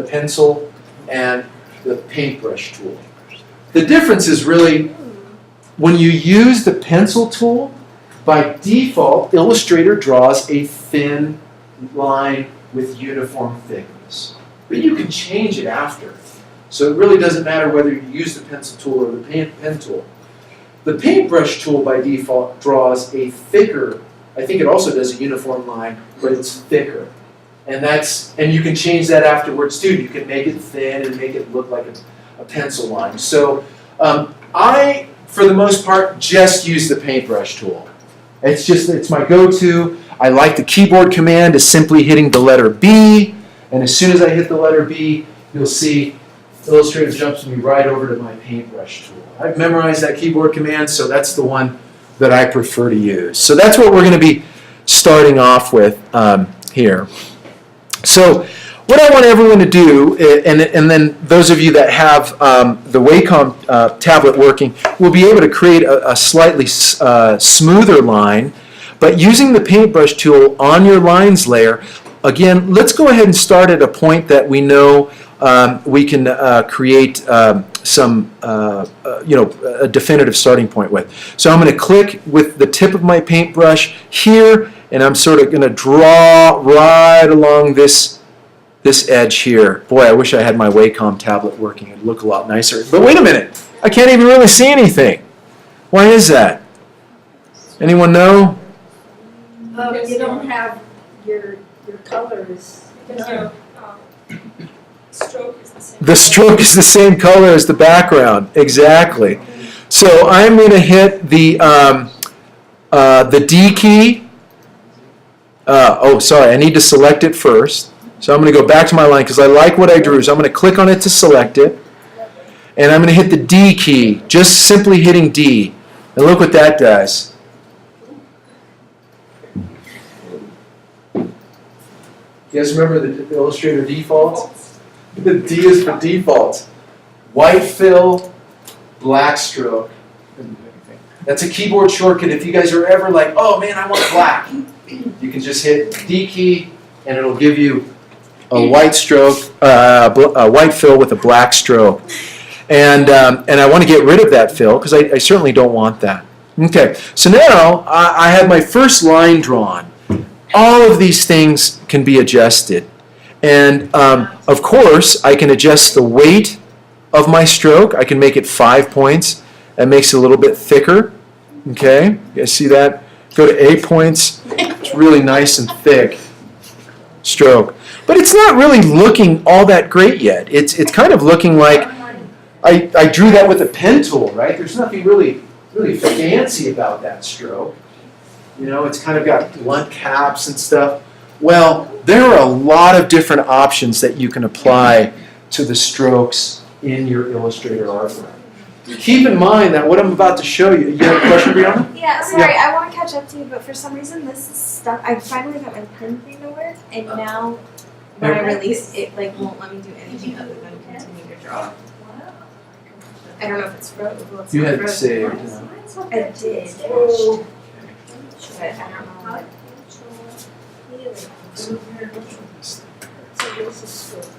pencil, and the paintbrush tool. The difference is really when you use the pencil tool, by default, Illustrator draws a thin line with uniform thickness. But you can change it after. So it really doesn't matter whether you use the pencil tool or the pen tool. The paintbrush tool by default draws a thicker, I think it also does a uniform line, but it's thicker. And you can change that afterwards too. You can make it thin and make it look like a pencil line. So I, for the most part, just use the paintbrush tool. It's my go-to. I like the keyboard command is simply hitting the letter B, and as soon as I hit the letter B, you'll see Illustrator jumps me right over to my paintbrush tool. I've memorized that keyboard command, so that's the one that I prefer to use. So that's what we're going to be starting off with here. So what I want everyone to do, and then those of you that have the Wacom tablet working, will be able to create a slightly smoother line. But using the paintbrush tool on your lines layer, again, let's go ahead and start at a point that we know we can create a definitive starting point with. So I'm going to click with the tip of my paintbrush here, and I'm sort of going to draw right along this this edge here. Boy, I wish I had my Wacom tablet working. It'd look a lot nicer. But wait a minute. I can't even really see anything. Why is that? Anyone know? You don't have your colors. Because your stroke is the same. The stroke is the same color as the background. Exactly. So I'm going to hit the D key. Sorry, I need to select it first. So I'm going to go back to my line because I like what I drew. So I'm going to click on it to select it. And I'm going to hit the D key, just simply hitting D. And look what that does. You guys remember the Illustrator defaults? The D is for defaults. White fill, black stroke. That's a keyboard shortcut. If you guys are ever like, oh man, I want black, you can just hit D key and it'll give you a white stroke, a white fill with a black stroke. And I want to get rid of that fill because I certainly don't want that. Okay, so now I have my first line drawn. All of these things can be adjusted. And of course, I can adjust the weight of my stroke. I can make it 5 points. That makes it a little bit thicker. Okay, you guys see that? Go to 8 points. It's really nice and thick stroke. But it's not really looking all that great yet. It's kind of looking like I drew that with a pen tool, right? There's nothing really fancy about that stroke. You know, it's kind of got blunt caps and stuff. Well, there are a lot of different options that you can apply to the strokes in your Illustrator artwork. Keep in mind that what I'm about to show you. You have a question, Brianna? Yeah, sorry, I want to catch up to you, but for some reason this is stuck. I finally got my pen thing to work, and now when I release it, like won't let me do anything other than continue to draw. I don't know if it's frozen. Well, it's You not had it frozen. saved. I did. But I don't know. So this is stroke.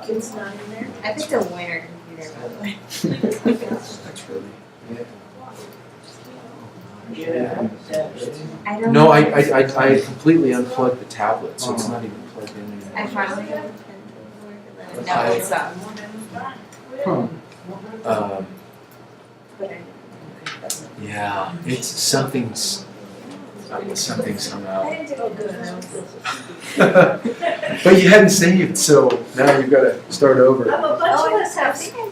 It's not in there. I picked a winner computer, by the way. That's really. I don't No, know. I completely unplugged the tablet, so it's not even plugged in anymore. I finally got the pen to work, and then no, it's not. But I Yeah, it's something's somehow. I didn't do good. I don't feel so But you hadn't saved, so now you've got to start over. A bunch of us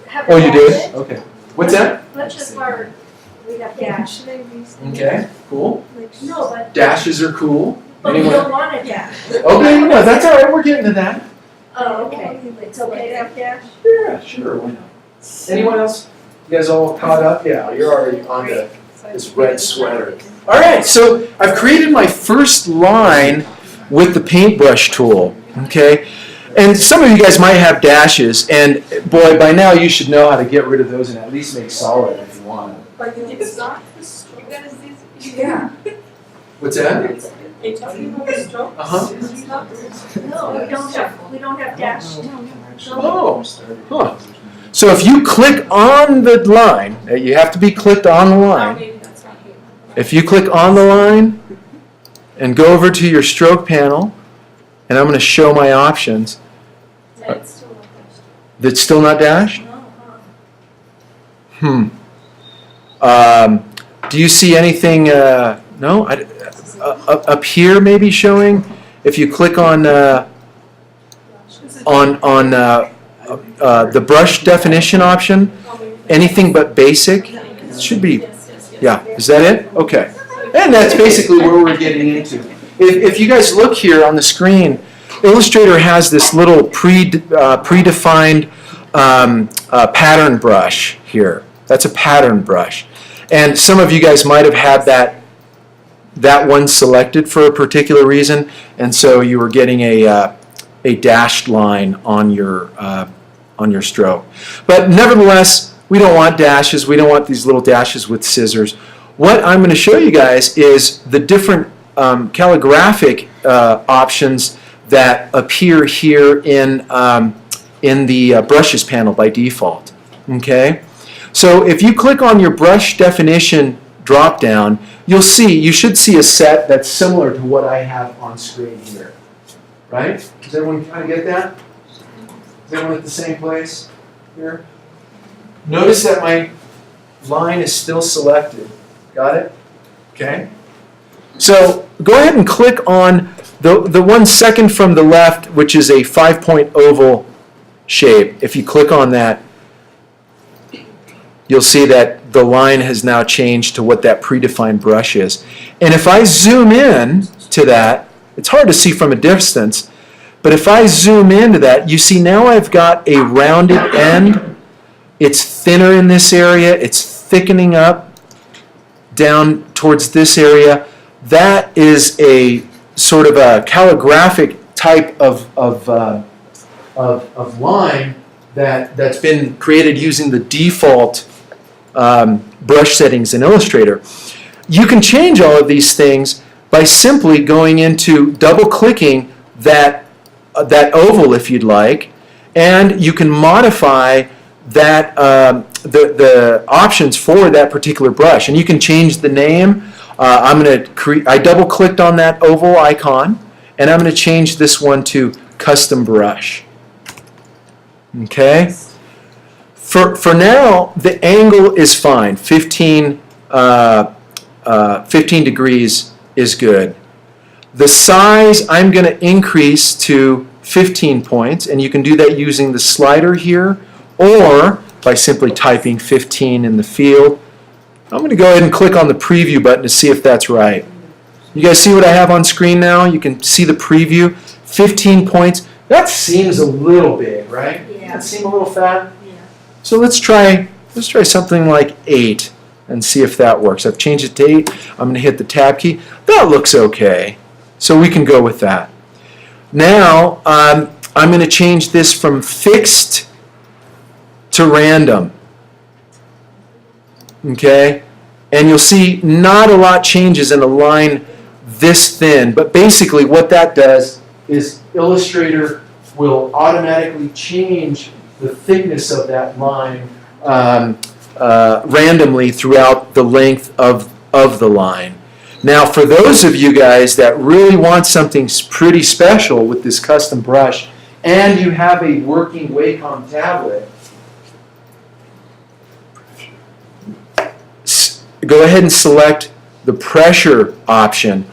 have. Oh, you did? Okay. What's that? Bunch of our, we have dash. Should I resend? Okay, cool. Like, No, but. Dashes are cool. But we Anyone? don't want a dash. Okay, no, that's all right. We're getting to that. Oh, okay. It's okay to have dash? Yeah, sure. Why not? Anyone else? You guys all caught up? Yeah, you're already on to this red sweater. All right, so I've created my first line with the paintbrush tool. Okay, and some of you guys might have dashes, and boy, by now you should know how to get rid of those and at least make solid if you want. But it's not the stroke. Yeah. What's that? Are you talking about the stroke? Uh-huh. It's not. No, we don't have dash. Oh, huh. So if you click on the line, you have to be clicked on the Oh, line. maybe that's not here. If you click on the line and go over to your stroke panel, and I'm going to show my options, Yeah, it's still not there. that's still not dashed? No, Do you see anything? No? Up here maybe showing? If you click on the brush definition option, anything but basic? It should be. Yeah, is that it? Okay. And that's basically where we're getting into. If you guys look here on the screen, Illustrator has this little predefined pattern brush here. That's a pattern brush. And some of you guys might have had that one selected for a particular reason, and so you were getting a dashed line on your stroke. But nevertheless, we don't want dashes. We don't want these little dashes with scissors. What I'm going to show you guys is the different calligraphic options that appear here in the brushes panel by default. Okay, so if you click on your brush definition drop-down, you should see a set that's similar to what I have on screen here. right? Does everyone kind of get that? Is everyone at the same place here? Notice that my line is still selected. Got it? Okay. So go ahead and click on the 1 second from the left, which is a 5-point oval shape. If you click on that, you'll see that the line has now changed to what that predefined brush is. And if I zoom in to that, it's hard to see from a distance, but if I zoom into that, you see now I've got a rounded end. It's thinner in this area. It's thickening up down towards this area. That is a sort of a calligraphic type of line that's been created using the default brush settings in Illustrator. You can change all of these things by simply going into double-clicking that oval if you'd like, and you can modify that the options for that particular brush, and you can change the name. I double-clicked on that oval icon, and I'm going to change this one to Custom Brush. Okay. For now, the angle is fine. 15 degrees is good. The size I'm going to increase to 15 points, and you can do that using the slider here, or by simply typing 15 in the field. I'm going to go ahead and click on the preview button to see if that's right. You guys see what I have on screen now? You can see the preview. 15 points. That seems a little big, right? Yeah. That seem a little fat? Yeah. So let's try something like 8 and see if that works. I've changed it to 8. I'm going to hit the tab key. That looks okay. So we can go with that. Now I'm going to change this from fixed to random. Okay? And you'll see not a lot changes in a line this thin, but basically what that does is Illustrator will automatically change the thickness of that line randomly throughout the length of the line. Now, for those of you guys that really want something pretty special with this custom brush, and you have a working Wacom tablet, go ahead and select the pressure option,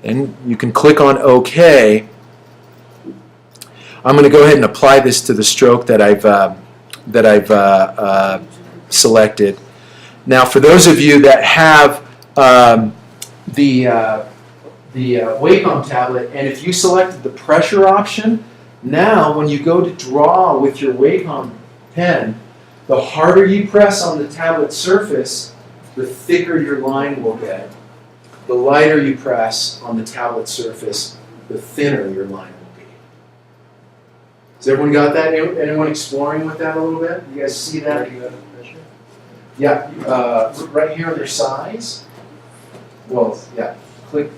and you can click on OK. I'm going to go ahead and apply this to the stroke that I've selected. Now, for those of you that have the Wacom tablet, and if you selected the pressure option, now when you go to draw with your Wacom pen, the harder you press on the tablet surface, the thicker your line will get. The lighter you press on the tablet surface, the thinner your line will be. Has everyone got that? Anyone exploring with that a little bit? You guys see that? Yeah, right here under size. Well, yeah, click.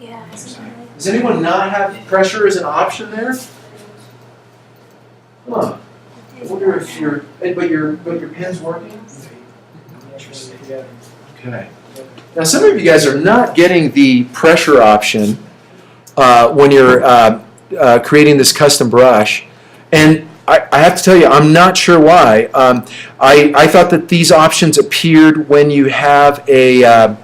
Yeah. Does anyone not have pressure as an option there? Huh. I wonder if but your pen's working? Okay. Now some of you guys are not getting the pressure option when you're creating this custom brush, and I have to tell you, I'm not sure why. I thought that these options appeared when you have a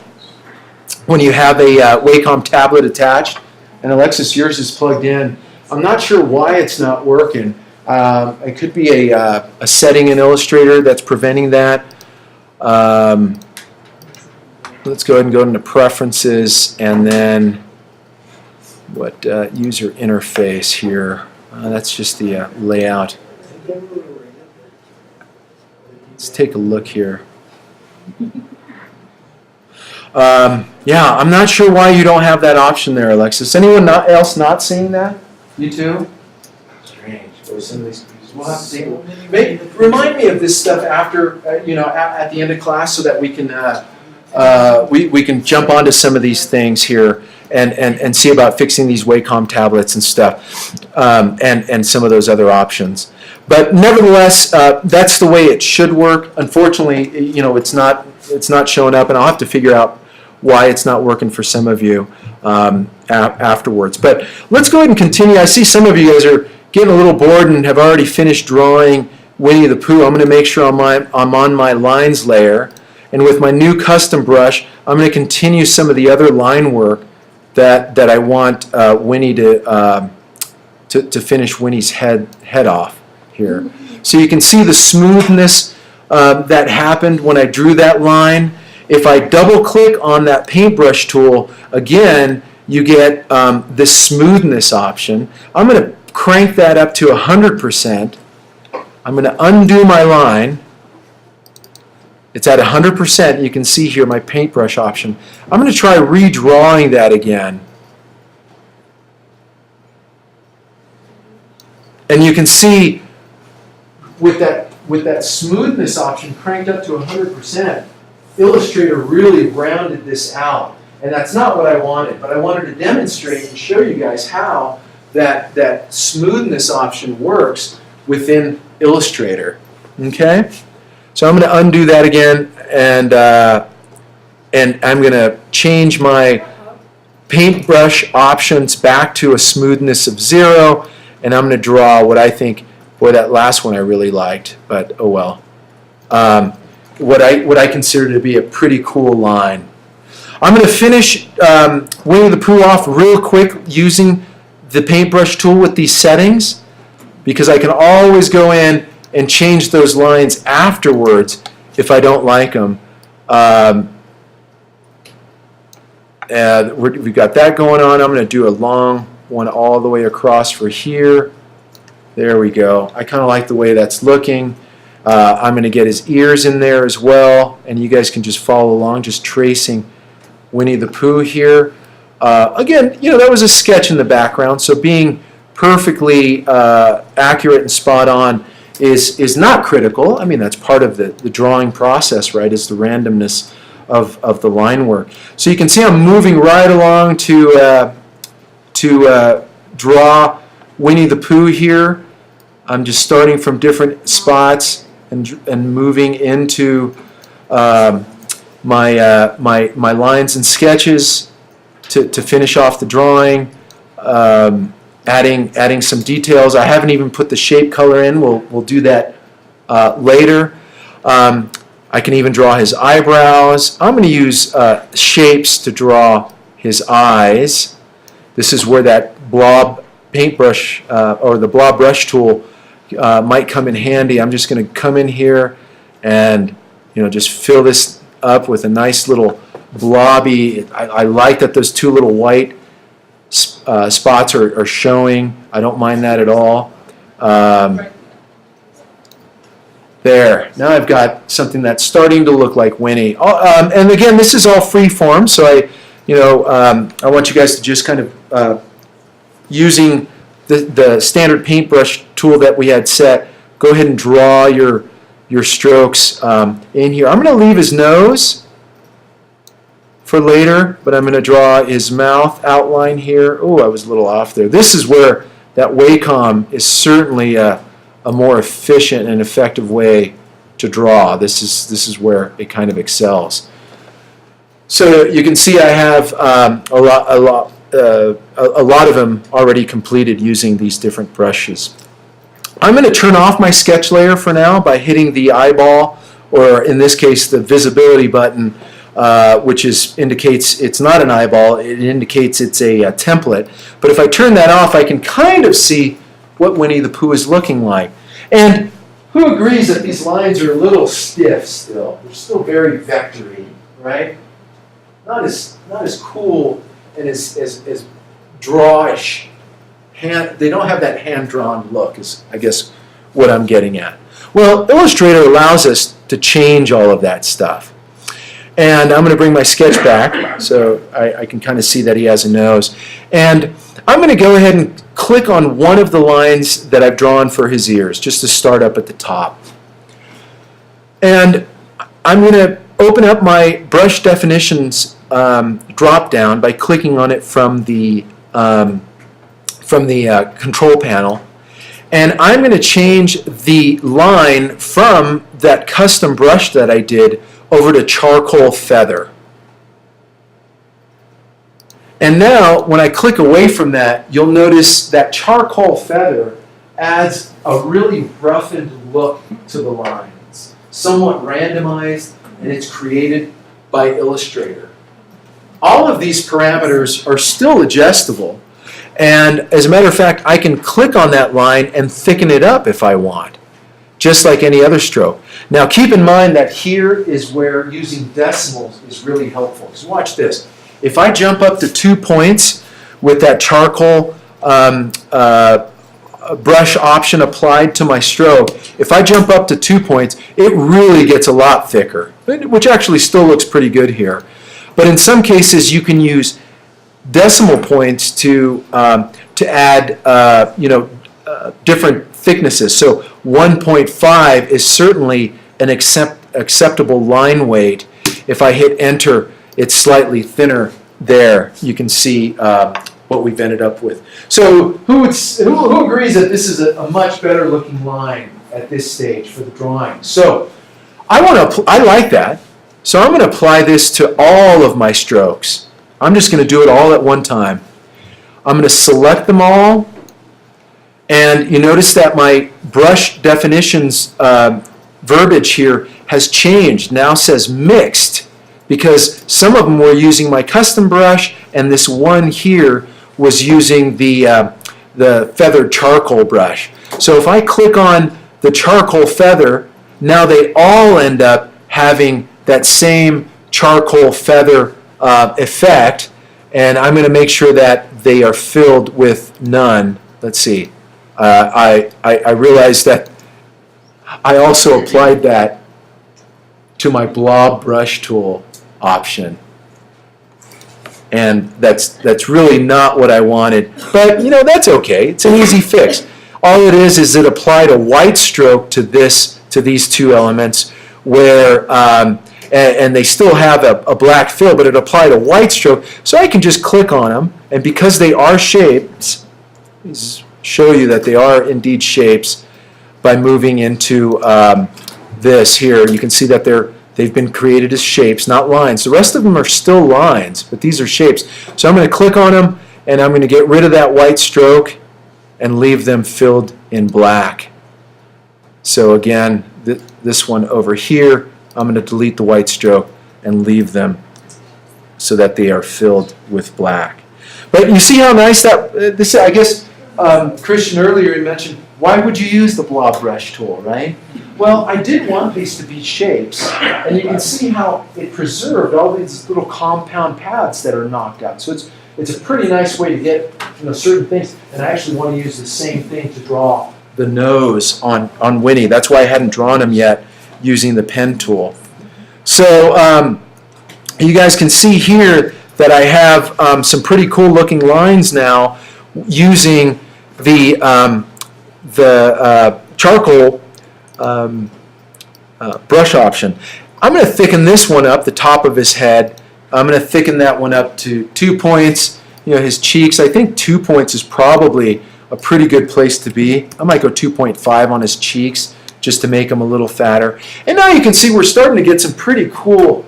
Wacom tablet attached, and Alexis, yours is plugged in. I'm not sure why it's not working. It could be a setting in Illustrator that's preventing that. Let's go ahead and go into Preferences, and then what user interface here. That's just the layout. Let's take a look here. Yeah, I'm not sure why you don't have that option there, Alexis. Anyone else not seeing that? You too? Strange. Some of these computers. We'll have to take a look. Remind me of this stuff after, at the end of class, so that we can we can jump onto some of these things here and see about fixing these Wacom tablets and stuff, and some of those other options. But nevertheless, that's the way it should work. Unfortunately, it's not showing up, and I'll have to figure out why it's not working for some of you afterwards. But let's go ahead and continue. I see some of you guys are getting a little bored and have already finished drawing Winnie the Pooh. I'm going to make sure I'm on my lines layer. And with my new custom brush, I'm going to continue some of the other line work that I want Winnie to finish Winnie's head off here. So you can see the smoothness that happened when I drew that line. If I double click on that paintbrush tool, again, you get this smoothness option. I'm going to crank that up to 100%. I'm going to undo my line. It's at 100%. You can see here my paintbrush option. I'm going to try redrawing that again. And you can see with that smoothness option cranked up to 100%, Illustrator really rounded this out. And that's not what I wanted, but I wanted to demonstrate and show you guys how that smoothness option works within Illustrator. Okay? So I'm going to undo that again, and I'm going to change my paintbrush options back to a smoothness of 0, and I'm going to draw what I think, boy, that last one I really liked, but oh well. What I consider to be a pretty cool line. I'm going to finish Winnie the Pooh off real quick using the paintbrush tool with these settings, because I can always go in and change those lines afterwards if I don't like them. We've got that going on. I'm going to do a long one all the way across for here. There we go. I kind of like the way that's looking. I'm going to get his ears in there as well, and you guys can just follow along, just tracing Winnie the Pooh here. Again, you know, that was a sketch in the background, so being perfectly accurate and spot on is not critical. I mean, that's part of the drawing process, right, is the randomness of the line work. So you can see I'm moving right along to draw Winnie the Pooh here. I'm just starting from different spots and moving into my lines and sketches to finish off the drawing. Adding some details. I haven't even put the shape color in. We'll do that later. I can even draw his eyebrows. I'm going to use shapes to draw his eyes. This is where that blob paintbrush or the blob brush tool might come in handy. I'm just going to come in here and just fill this up with a nice little blobby. I like that those two little white spots are showing. I don't mind that at all. There. Now I've got something that's starting to look like Winnie. And again, this is all free form, so I want you guys to just kind of using the standard paintbrush tool that we had set, go ahead and draw your strokes in here. I'm going to leave his nose for later, but I'm going to draw his mouth outline here. Oh, I was a little off there. This is where that Wacom is certainly a more efficient and effective way to draw. This is where it kind of excels. So you can see I have a lot of them already completed using these different brushes. I'm going to turn off my sketch layer for now by hitting the eyeball, or in this case the visibility button, which indicates it's not an eyeball, it indicates it's a template. But if I turn that off, I can kind of see what Winnie the Pooh is looking like. And who agrees that these lines are a little stiff still? They're still very vectory, right? Not as cool and as drawish. They don't have that hand-drawn look, is I guess what I'm getting at. Well, Illustrator allows us to change all of that stuff. And I'm going to bring my sketch back so I can kind of see that he has a nose. And I'm going to go ahead and click on one of the lines that I've drawn for his ears, just to start up at the top. And I'm going to open up my brush definitions drop down by clicking on it from the control panel. And I'm going to change the line from that custom brush that I did over to charcoal feather. And now, when I click away from that, you'll notice that charcoal feather adds a really roughened look to the lines, somewhat randomized, and it's created by Illustrator. All of these parameters are still adjustable, and as a matter of fact, I can click on that line and thicken it up if I want, just like any other stroke. Now keep in mind that here is where using decimals is really helpful. So watch this. If I jump up to 2 points with that charcoal brush option applied to my stroke, if I jump up to 2 points, it really gets a lot thicker, which actually still looks pretty good here. But in some cases, you can use decimal points to add different thicknesses. So 1.5 is certainly an acceptable line weight. If I hit enter, it's slightly thinner there. You can see what we've ended up with. So who agrees that this is a much better looking line at this stage for the drawing? So I like that. So I'm going to apply this to all of my strokes. I'm just going to do it all at one time. I'm going to select them all, and you notice that my brush definitions verbiage here has changed. Now says mixed, because some of them were using my custom brush, and this one here was using the feathered charcoal brush. So if I click on the charcoal feather, now they all end up having that same charcoal feather effect, and I'm going to make sure that they are filled with none. Let's see. I realized that I also applied that to my blob brush tool option, and that's really not what I wanted, but that's okay. It's an easy fix. All it is it applied a white stroke to these two elements where and they still have a black fill, but it applied a white stroke, so I can just click on them, and because they are shapes, show you that they are indeed shapes by moving into this here. You can see that they've been created as shapes, not lines. The rest of them are still lines, but these are shapes. So I'm going to click on them, and I'm going to get rid of that white stroke and leave them filled in black. So again, this one over here, I'm going to delete the white stroke and leave them so that they are filled with black. But you see how nice this, I guess, Christian earlier mentioned, why would you use the blob brush tool, right? Well, I did want these to be shapes, and you can see how it preserved all these little compound paths that are knocked out. So it's a pretty nice way to get certain things, and I actually want to use the same thing to draw the nose on Winnie. That's why I hadn't drawn him yet using the pen tool. So you guys can see here that I have some pretty cool looking lines now using the charcoal brush option. I'm going to thicken this one up, the top of his head. I'm going to thicken that one up to 2 points. His cheeks, I think 2 points is probably a pretty good place to be. I might go 2.5 on his cheeks just to make him a little fatter. And now you can see we're starting to get some pretty cool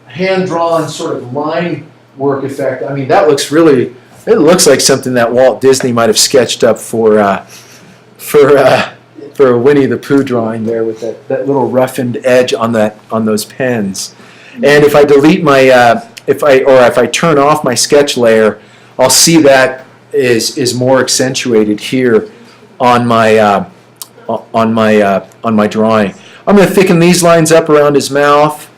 hand-drawn sort of line work effect. I mean, that looks really, it looks like something that Walt Disney might have sketched up for Winnie the Pooh drawing there with that little roughened edge on those pens. And if I delete my if I turn off my sketch layer, I'll see that is more accentuated here on my drawing. I'm going to thicken these lines up around his mouth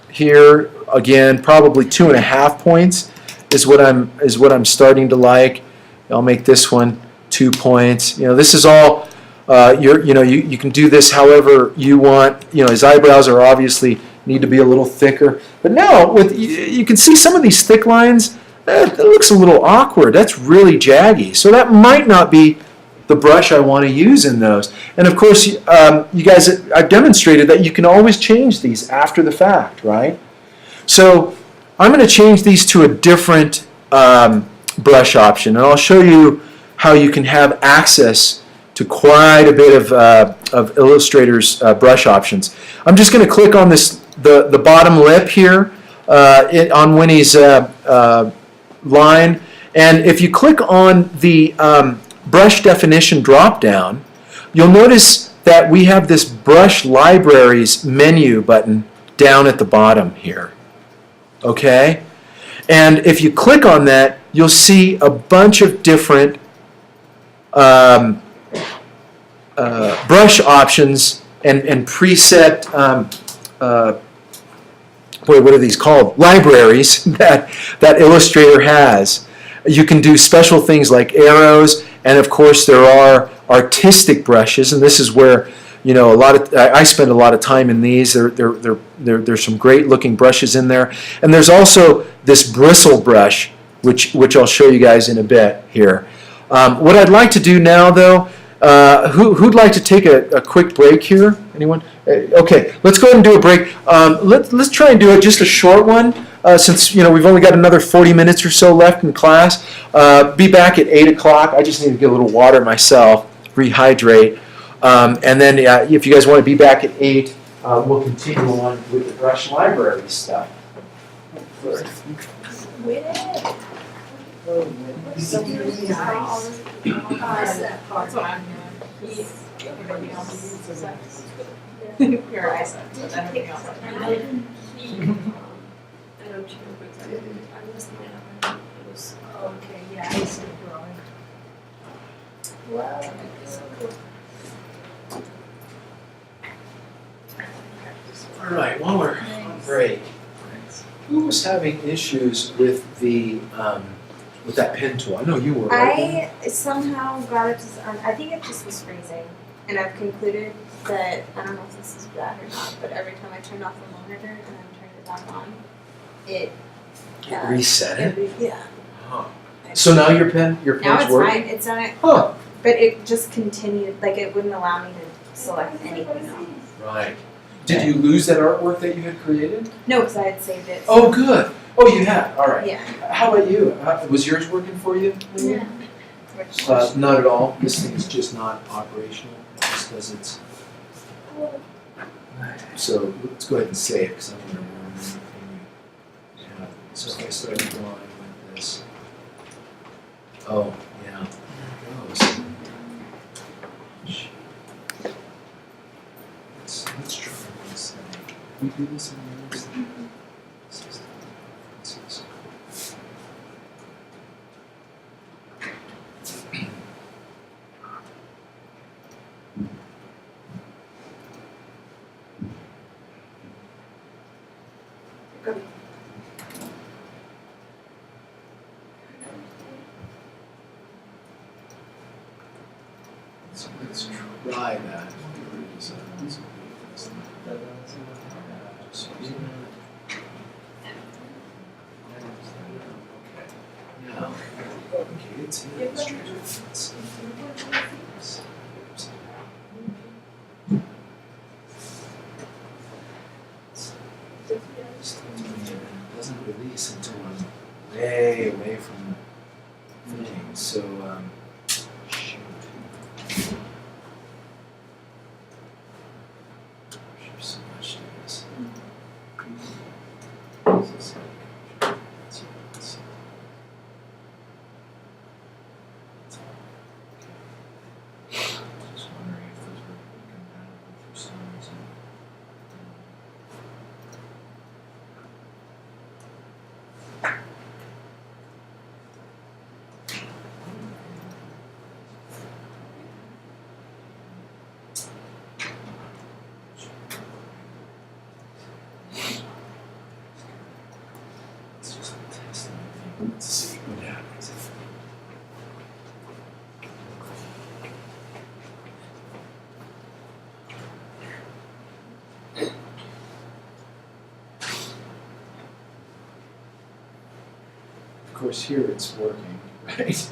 here. Again, probably 2.5 points is what I'm starting to like. I'll make this one 2 points. This is all. You can do this however you want. His eyebrows are obviously need to be a little thicker. But now you can see some of these thick lines. That looks a little awkward. That's really jaggy. So that might not be the brush I want to use in those. And of course, you guys, I've demonstrated that you can always change these after the fact, right? So I'm going to change these to a different brush option, and I'll show you how you can have access to quite a bit of Illustrator's brush options. I'm just going to click on the bottom lip here on Winnie's line. And if you click on the brush definition drop-down, you'll notice that we have this brush libraries menu button down at the bottom here. Okay? And if you click on that, you'll see a bunch of different brush options and preset, what are these called? Libraries that Illustrator has. You can do special things like arrows, and of course there are artistic brushes, and this is where I spend a lot of time in these. There's some great looking brushes in there, and there's also this bristle brush, which I'll show you guys in a bit here. What I'd like to do now, though, who'd like to take a quick break here? Anyone? Okay, let's go ahead and do a break. Let's try and do it just a short one, since we've only got another 40 minutes or so left in class. Be back at 8 o'clock. I just need to get a little water myself, rehydrate. And then if you guys want to be back at 8, we'll continue on with the brush library stuff. Your eyes up, so that everything else. I don't remember exactly. I was thinking it was Okay, yeah, I see growing. All right, while we're on break, who was having issues with with that pen tool? I know you were. I somehow got it to, I think it just was freezing, and I've concluded that, I don't know if this is bad or not, but every time I turned off the monitor and then turned it back on, it Reset it? yeah. Huh. So now your Now pen's it's working? fine, it's done it, Huh. but it just continued, like it wouldn't allow me to select anything else. Right. Did you lose that artwork that you had created? No, because I had saved it. Oh, good. Oh, you had. All right. Yeah. How about you? Was yours working for you? Yeah. Which, Not at all. This thing is just not operational. Just because it's. So let's go ahead and save because I don't want to ruin anything. Yeah. So if I start drawing like this. Oh, yeah. There it goes. Let's try this. We do this in the other system. So let's try that. Now, okay, it's here. Let's try this. It doesn't release until I'm way away from the thing. So, shoot. There's so much to this. Just wondering if those were compatible for some reason. Let's just test everything. Let's see what happens. Of course, here it's working, right?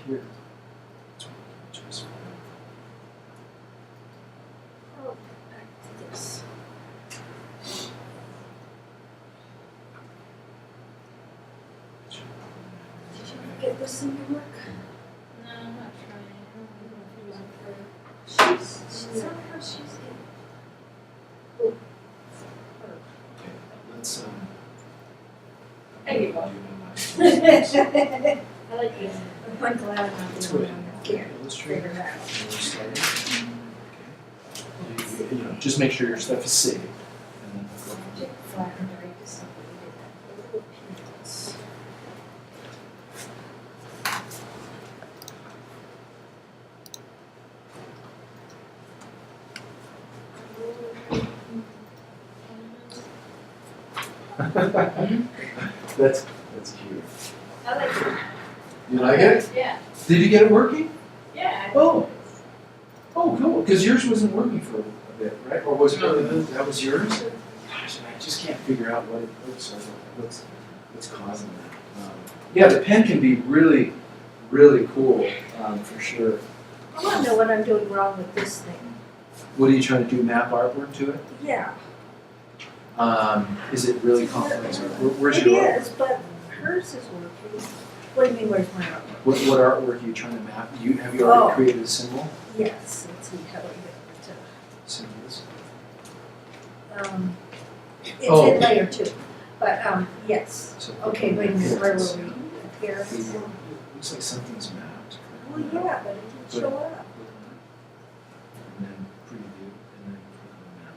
Here, it's working just fine. Oh, back to this. Did you get this thing to work? No, I'm not trying. I don't know if it was for. She's on her, she's in. Okay, let's I like this. I'm glad I'm not Let's the go only ahead one and that can't illustrate. figure it out. Just make sure your stuff is saved. And then we'll go from there. Flat and very just something we did that. Little peanuts. That's cute. I like it. You like it? Yeah. Did you get it working? Yeah. Oh. Oh, cool. Because yours wasn't working for a bit, right? Or was it? That was yours? Gosh, I just can't figure out what it looks like. What's causing that? Yeah, the pen can be really, really cool, for sure. I want to know what I'm doing wrong with this thing. What are you trying to do? Map artwork to it? Yeah. Is it really complex? Where's It your is, but hers is working. What do you mean, where's my artwork? what artwork are you trying to map? Have you already Oh. created a symbol? Yes, let's see how do we get Symbols. It's Oh. in layer 2, but, yes. So Okay, wait a minute, where were we? Here. Looks like something's mapped. Well, yeah, but it didn't show up. And then preview, and then click on map.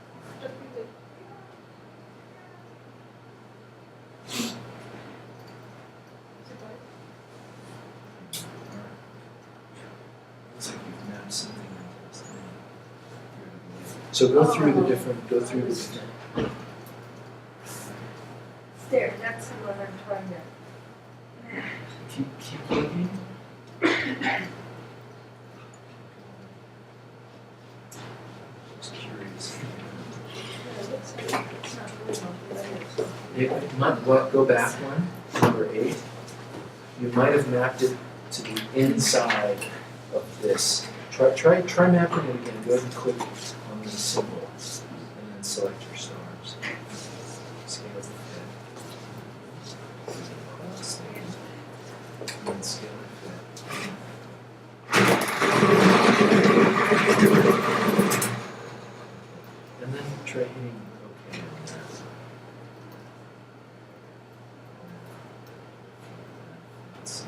Looks like you've mapped something into this thing. So go through the different. There, that's the one I'm trying to. Keep clicking. Just curious. It looks like it's not really on layers. It might, go back one, number 8. You might have mapped it to the inside of this. Try mapping it again. Go ahead and click on the symbol, and then select your stars. Scale the fit. And then scale the fit. And then try hitting OK on that. Let's see.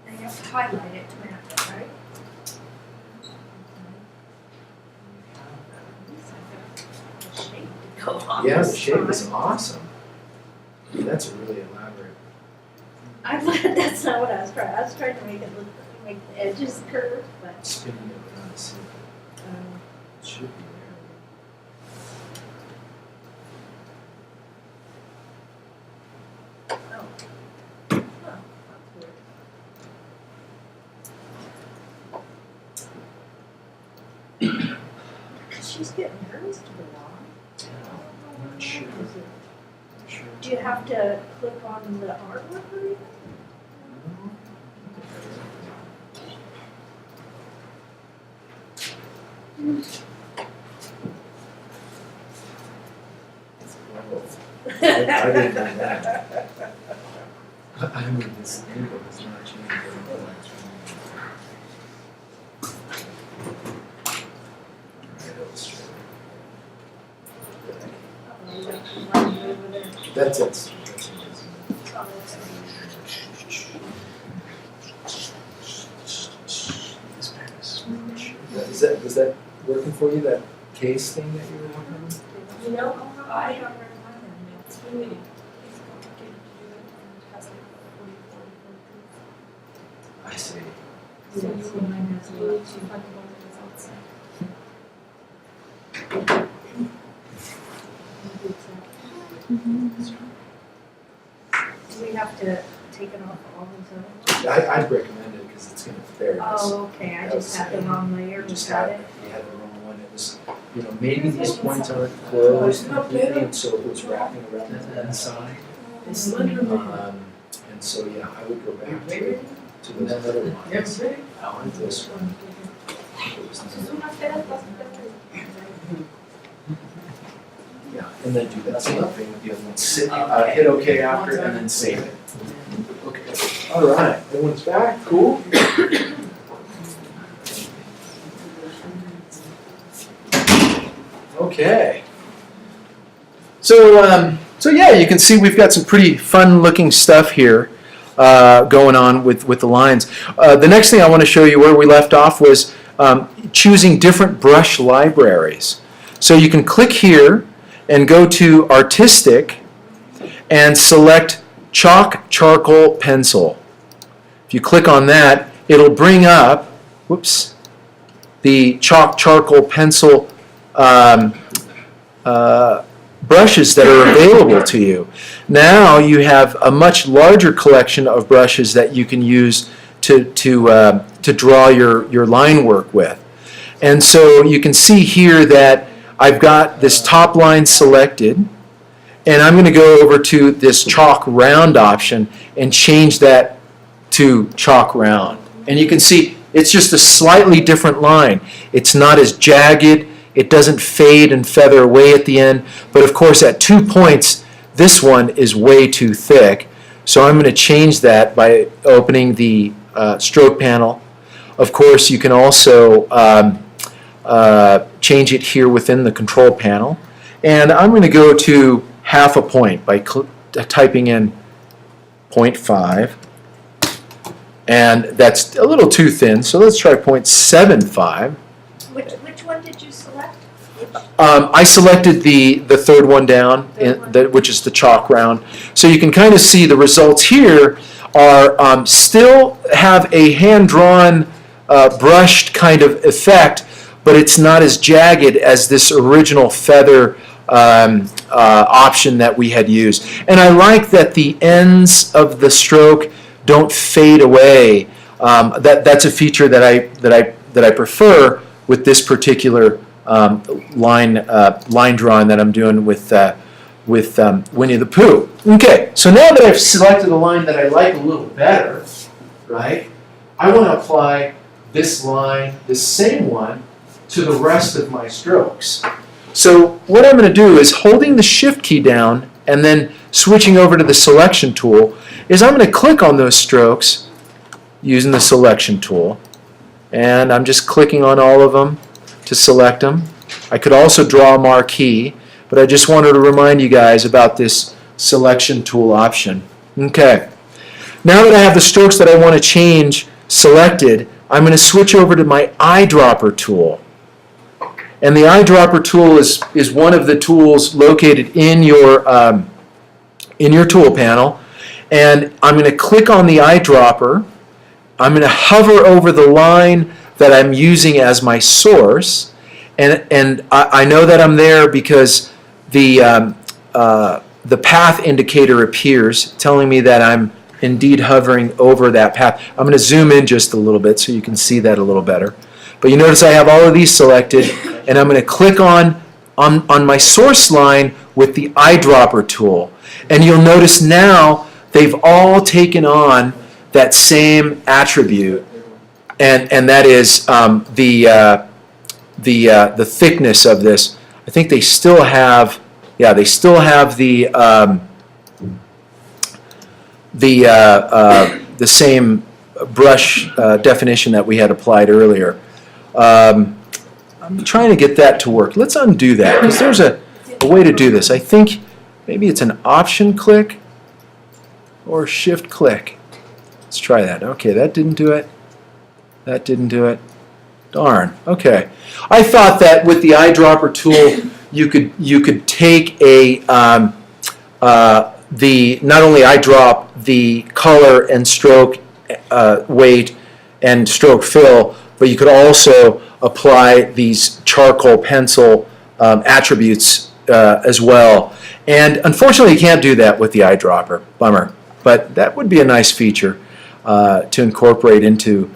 And you have to highlight it to map it, right? Shape to go on Yeah, the this shape is side. awesome. That's really elaborate. That's not what I was trying. I was trying to make it look, make the edges curve, but, Spinning it around, see if it should be there. oh. Huh, that's weird. Cause she's getting hers to go on. Yeah, I'm not sure. Not sure. Do you have to click on the artwork or anything? I didn't do that. I mean, this angle is not changing very much. Right, illustrate. That's it. That's it. Was that working for you, that case thing that you were working on? You know, I don't remember. It's really, it's complicated to do it and it has like 40. I see. So you will need to find one that is outside. Do we have to take it off all these others? I'd recommend it because it's going to vary. Oh, okay, I just had the wrong layer, You just was that had, it? you had the wrong one. It was, maybe these points aren't closed completely, and so it was wrapping around the inside. And so, yeah, I would go back to those other ones. Like this one. It was yeah, and then do that same thing with the other one. Hit OK after, and then save it. Okay. All right. Everyone's back. Cool. Okay. So yeah, you can see we've got some pretty fun-looking stuff here going on with the lines. The next thing I want to show you where we left off was choosing different brush libraries. So you can click here and go to Artistic and select Chalk, Charcoal, Pencil. If you click on that, it'll bring up, whoops, the Chalk, Charcoal, Pencil brushes that are available to you. Now you have a much larger collection of brushes that you can use to draw your line work with. And so you can see here that I've got this top line selected, and I'm going to go over to this chalk round option and change that to chalk round. And you can see it's just a slightly different line. It's not as jagged, it doesn't fade and feather away at the end, but of course at 2 points this one is way too thick. So I'm going to change that by opening the stroke panel. Of course you can also change it here within the control panel. And I'm going to go to half a point by typing in 0.5. And that's a little too thin, so let's try 0.75. Which one did you select? I selected the third one down, which is the chalk round. So you can kind of see the results here are still have a hand-drawn, brushed kind of effect, but it's not as jagged as this original feather option that we had used. And I like that the ends of the stroke don't fade away. That's a feature that I prefer with this particular line drawing that I'm doing with Winnie the Pooh. Okay, so now that I've selected a line that I like a little better, right? I want to apply this line, this same one, to the rest of my strokes. So what I'm going to do is holding the Shift key down and then switching over to the Selection tool is I'm going to click on those strokes using the Selection tool, and I'm just clicking on all of them to select them. I could also draw a marquee, but I just wanted to remind you guys about this Selection tool option. Okay, now that I have the strokes that I want to change selected, I'm going to switch over to my eyedropper tool. And the eyedropper tool is one of the tools located in your tool panel. And I'm going to click on the eyedropper. I'm going to hover over the line that I'm using as my source. And I know that I'm there because the path indicator appears, telling me that I'm indeed hovering over that path. I'm going to zoom in just a little bit so you can see that a little better. But you notice I have all of these selected, and I'm going to click on my source line with the eyedropper tool. And you'll notice now they've all taken on that same attribute, and that is the thickness of this. I think they still have, yeah, they still have the same brush definition that we had applied earlier. I'm trying to get that to work. Let's undo that, because there's a way to do this. I think maybe it's an Option click or Shift click. Let's try that. Okay, that didn't do it. That didn't do it. Darn. Okay. I thought that with the eyedropper tool, you could take a not only eyedrop the color and stroke weight and stroke fill, but you could also apply these charcoal pencil attributes as well. And unfortunately, you can't do that with the eyedropper. Bummer. But that would be a nice feature to incorporate into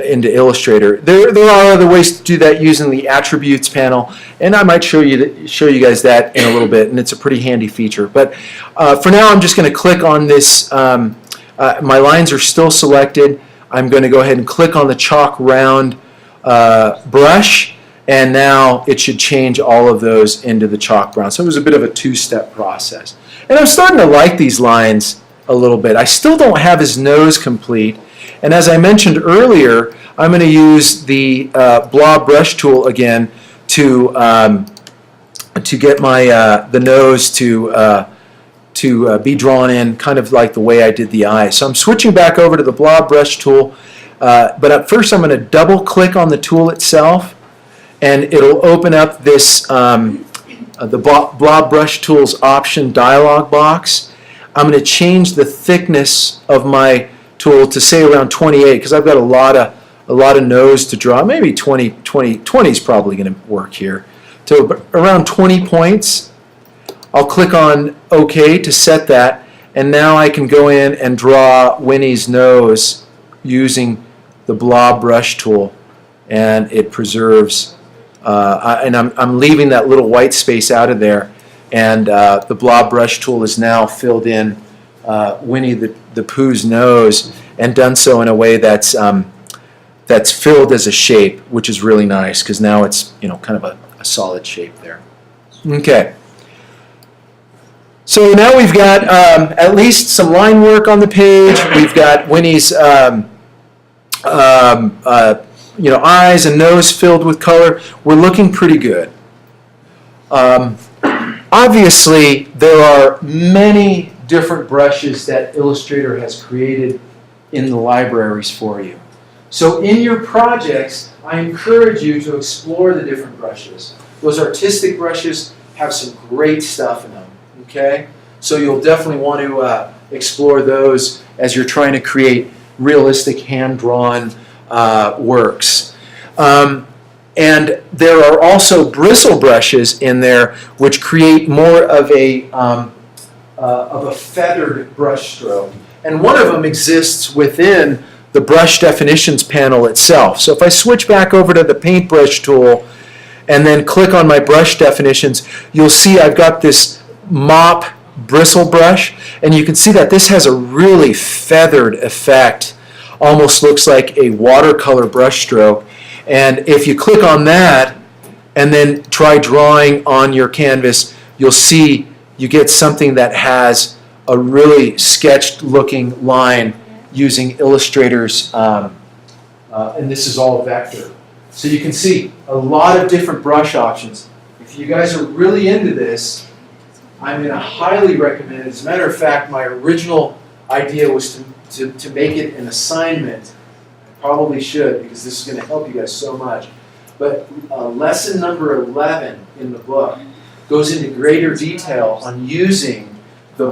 into Illustrator. There are other ways to do that using the attributes panel, and I might show you guys that in a little bit, and it's a pretty handy feature. But for now, I'm just going to click on this. My lines are still selected. I'm going to go ahead and click on the chalk round brush, and now it should change all of those into the chalk brown. So it was a bit of a two-step process. And I'm starting to like these lines a little bit. I still don't have his nose complete, And as I mentioned earlier, I'm going to use the blob brush tool again to get my the nose to be drawn in kind of like the way I did the eyes. So I'm switching back over to the blob brush tool, but at first I'm going to double click on the tool itself, and it'll open up this the blob brush tools option dialog box. I'm going to change the thickness of my tool to say around 28 because I've got a lot of nose to draw. Maybe 20 is probably going to work here. So around 20 points. I'll click on OK to set that, and now I can go in and draw Winnie's nose using the blob brush tool, and it preserves. And I'm leaving that little white space out of there, and the blob brush tool is now filled in Winnie the Pooh's nose, and done so in a way that's filled as a shape, which is really nice because now it's kind of a solid shape there. Okay. So now we've got at least some line work on the page. We've got Winnie's eyes and nose filled with color. We're looking pretty good. Obviously, there are many different brushes that Illustrator has created in the libraries for you. So in your projects, I encourage you to explore the different brushes. Those artistic brushes have some great stuff in them. Okay? So you'll definitely want to explore those as you're trying to create realistic hand-drawn works. And there are also bristle brushes in there which create more of a feathered brush stroke. And one of them exists within the brush definitions panel itself. So if I switch back over to the paintbrush tool and then click on my brush definitions, you'll see I've got this mop bristle brush, and you can see that this has a really feathered effect. Almost looks like a watercolor brush stroke. And if you click on that and then try drawing on your canvas, you'll see you get something that has a really sketched looking line using Illustrator's, and this is all vector. So you can see a lot of different brush options. If you guys are really into this, I'm going to highly recommend it. As a matter of fact, my original idea was to make it an assignment. I probably should, because this is going to help you guys so much. But lesson number 11 in the book goes into greater detail on using the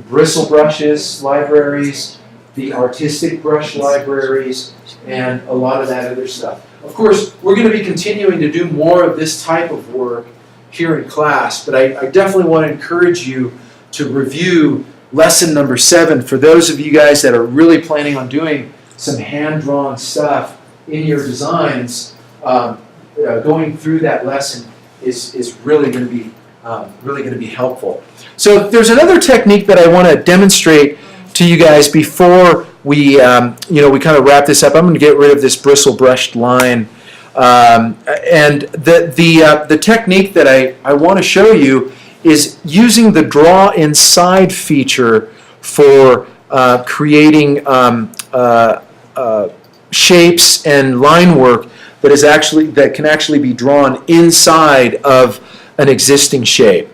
bristle brushes libraries, the artistic brush libraries, and a lot of that other stuff. Of course, we're going to be continuing to do more of this type of work here in class, but I definitely want to encourage you to review lesson number 7 for those of you guys that are really planning on doing some hand-drawn stuff in your designs. Going through that lesson is really going to be helpful. So there's another technique that I want to demonstrate to you guys before we we kind of wrap this up. I'm going to get rid of this bristle brushed line. And the technique that I want to show you is using the Draw Inside feature for creating shapes and line work that can actually be drawn inside of an existing shape.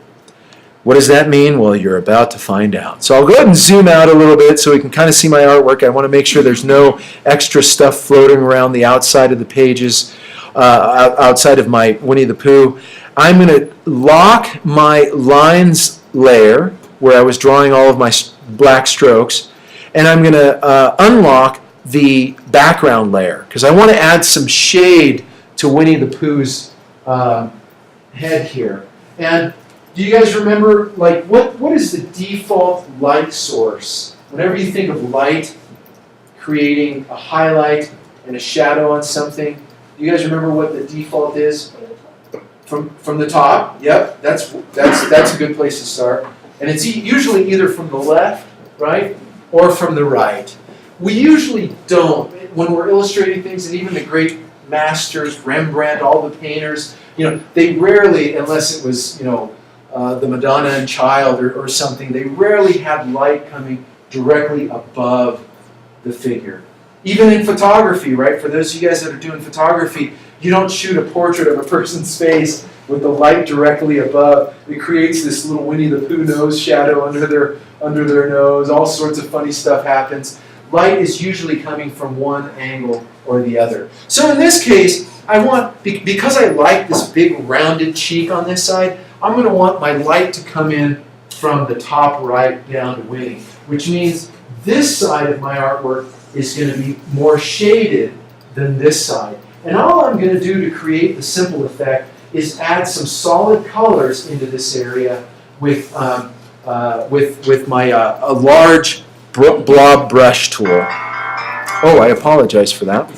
What does that mean? Well, you're about to find out. So I'll go ahead and zoom out a little bit so we can kind of see my artwork. I want to make sure there's no extra stuff floating around the outside of the pages, outside of my Winnie the Pooh. I'm going to lock my lines layer where I was drawing all of my black strokes, and I'm going to unlock the background layer because I want to add some shade to Winnie the Pooh's head here. And do you guys remember, like, what is the default light source? Whenever you think of light creating a highlight and a shadow on something, do you guys remember what the default is? From the top? Yep, that's a good place to start. And it's usually either from the left, right, or from the right. We usually don't, when we're illustrating things, and even the great masters, Rembrandt, all the painters, they rarely, unless it was, the Madonna and Child or something, they rarely have light coming directly above the figure. Even in photography, right? For those of you guys that are doing photography, you don't shoot a portrait of a person's face with the light directly above. It creates this little Winnie the Pooh nose shadow under their nose. All sorts of funny stuff happens. Light is usually coming from one angle or the other. So in this case, I want, because I like this big rounded cheek on this side, I'm going to want my light to come in from the top right down to Winnie, which means this side of my artwork is going to be more shaded than this side. And all I'm going to do to create the simple effect is add some solid colors into this area with my a large blob brush tool. Oh, I apologize for that.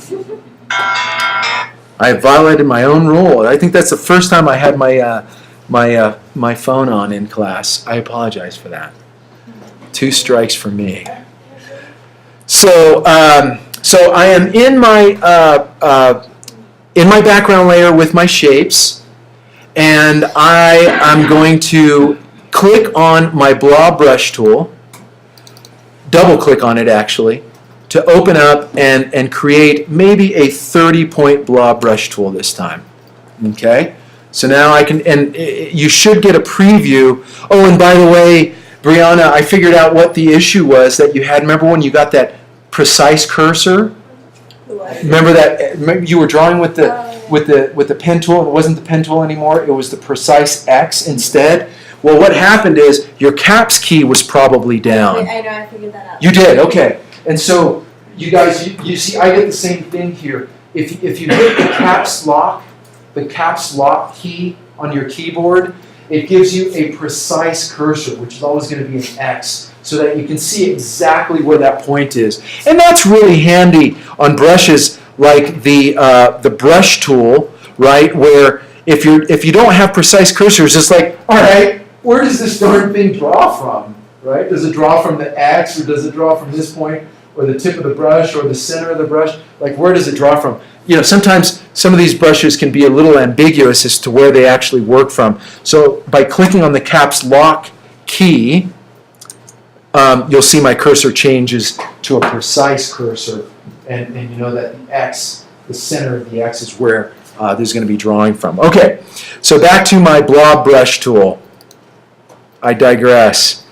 I violated my own rule. I think that's the first time I had my phone on in class. I apologize for that. 2 strikes for me. So I am in my background layer with my shapes, and I am going to click on my blob brush tool, double click on it actually, to open up and create maybe a 30-point blob brush tool this time. Okay? So now I can, and you should get a preview. Oh, and by the way, Brianna, I figured out what the issue was that you had. Remember when you got that precise cursor? Remember that? Remember you were drawing with the pen tool, and it wasn't the pen tool anymore. It was the precise X instead. Well, what happened is your caps key was probably down. I know, I figured that out. You did, okay. And so you guys, you see, I get the same thing here. If you hit the caps lock key on your keyboard, it gives you a precise cursor, which is always going to be an X, so that you can see exactly where that point is. And that's really handy on brushes like the brush tool, right? Where if you don't have precise cursors, it's like, all right, where does this darn thing draw from, right? Does it draw from the X, or does it draw from this point, or the tip of the brush, or the center of the brush? Like, where does it draw from? You know, sometimes some of these brushes can be a little ambiguous as to where they actually work from. So by clicking on the caps lock key, you'll see my cursor changes to a precise cursor, and you know that the X, the center of the X, is where there's going to be drawing from. Okay, so back to my blob brush tool. I digress.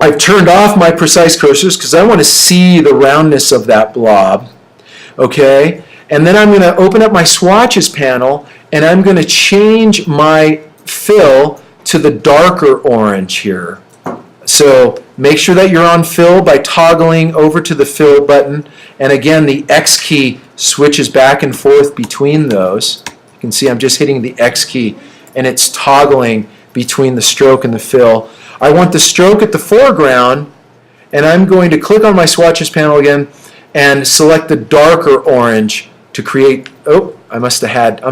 I've turned off my precise cursors because I want to see the roundness of that blob. Okay, and then I'm going to open up my swatches panel, and I'm going to change my fill to the darker orange here. So make sure that you're on fill by toggling over to the fill button, and again the X key switches back and forth between those. You can see I'm just hitting the X key, and it's toggling between the stroke and the fill. I want the stroke at the foreground, and I'm going to click on my swatches panel again and select the darker orange to create, oh, I'm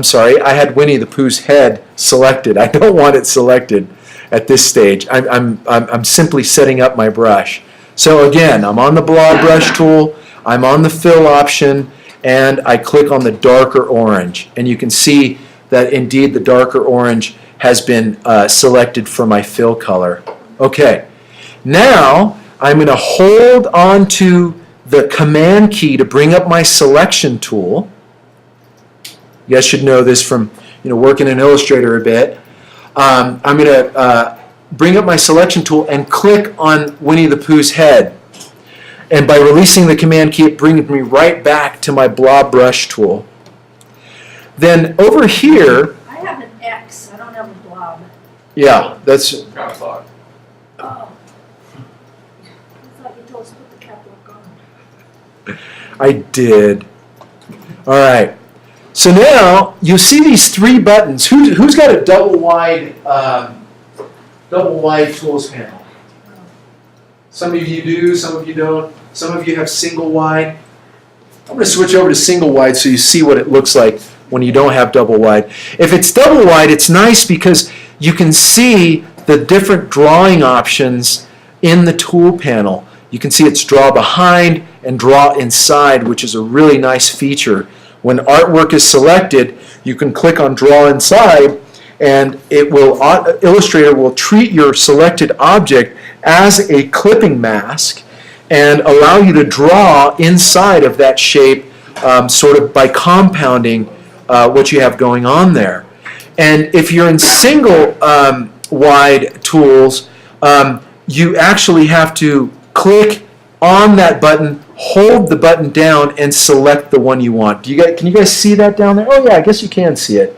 sorry, I had Winnie the Pooh's head selected. I don't want it selected at this stage. I'm simply setting up my brush. So again, I'm on the blob brush tool, I'm on the fill option, and I click on the darker orange. And you can see that indeed the darker orange has been selected for my fill color. Okay, now I'm going to hold on to the command key to bring up my selection tool. You guys should know this from working in Illustrator a bit. I'm going to bring up my selection tool and click on Winnie the Pooh's head. And by releasing the command key, it brings me right back to my blob brush tool. Then over here, I have an X, I don't have a blob. yeah, that's Caps lock. Oh. I thought you told us to put the cap lock on. I did. All right. So now you see these 3 buttons. Who's got a double wide tools panel? Some of you do, some of you don't. Some of you have single wide. I'm going to switch over to single wide so you see what it looks like when you don't have double wide. If it's double wide, it's nice because you can see the different drawing options in the tool panel. You can see it's draw behind and draw inside, which is a really nice feature. When artwork is selected, you can click on draw inside, and it will Illustrator will treat your selected object as a clipping mask and allow you to draw inside of that shape sort of by compounding what you have going on there. And if you're in single wide tools, you actually have to click on that button, hold the button down, and select the one you want. Can you guys see that down there? Oh yeah, I guess you can see it.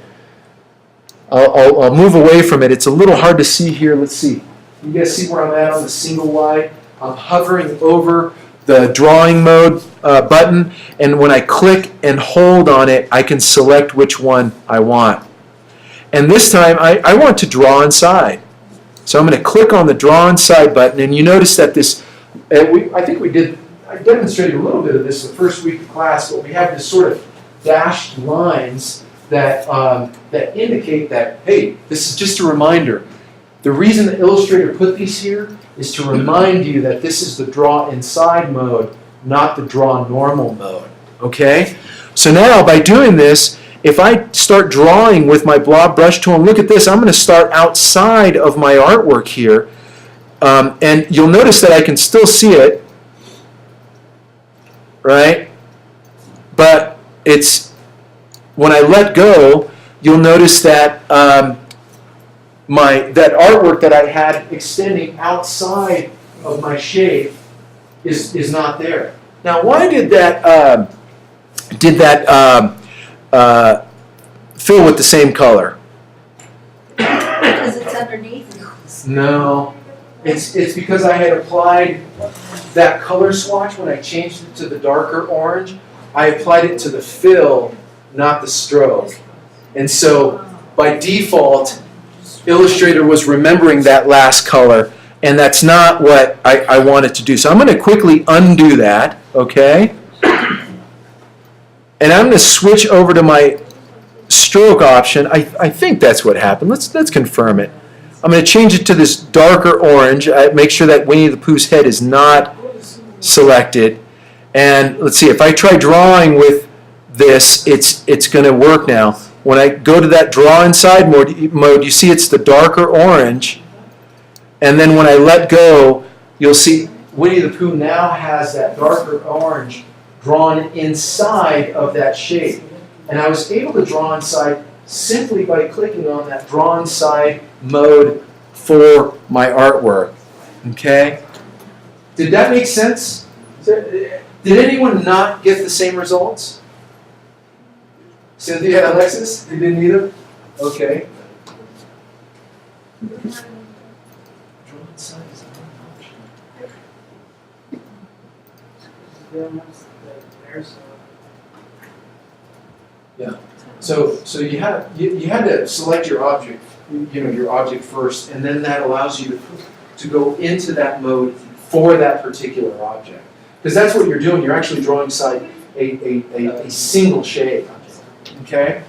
I'll move away from it. It's a little hard to see here. Let's see. You guys see where I'm at on the single wide? I'm hovering over the drawing mode button, and when I click and hold on it, I can select which one I want. And this time, I want to draw inside. So I'm going to click on the draw inside button, and you notice that this, I demonstrated a little bit of this the first week of class, but we have this sort of dashed lines that indicate that, hey, this is just a reminder. The reason the Illustrator put these here is to remind you that this is the draw inside mode, not the draw normal mode. Okay? So now by doing this, if I start drawing with my blob brush tool, and look at this, I'm going to start outside of my artwork here. And you'll notice that I can still see it, right? But it's, when I let go, you'll notice that that artwork that I had extending outside of my shape is not there. Now, why did that fill with the same color? Because it's underneath. No, it's because I had applied that color swatch when I changed it to the darker orange. I applied it to the fill, not the stroke. And so by default, Illustrator was remembering that last color, and that's not what I wanted to do. So I'm going to quickly undo that, okay? And I'm going to switch over to my stroke option. I think that's what happened. Let's confirm it. I'm going to change it to this darker orange. Make sure that Winnie the Pooh's head is not selected. And let's see, if I try drawing with this, it's going to work now. When I go to that draw inside mode, you see it's the darker orange. And then when I let go, you'll see Winnie the Pooh now has that darker orange drawn inside of that shape. And I was able to draw inside simply by clicking on that draw inside mode for my artwork. Okay? Did that make sense? Did anyone not get the same results? Cynthia and Alexis? You didn't either? Okay. Draw inside is not an option. Yeah. So you had to select your object, your object first, and then that allows you to go into that mode for that particular object. Because that's what you're doing. You're actually drawing inside a single shape. Okay.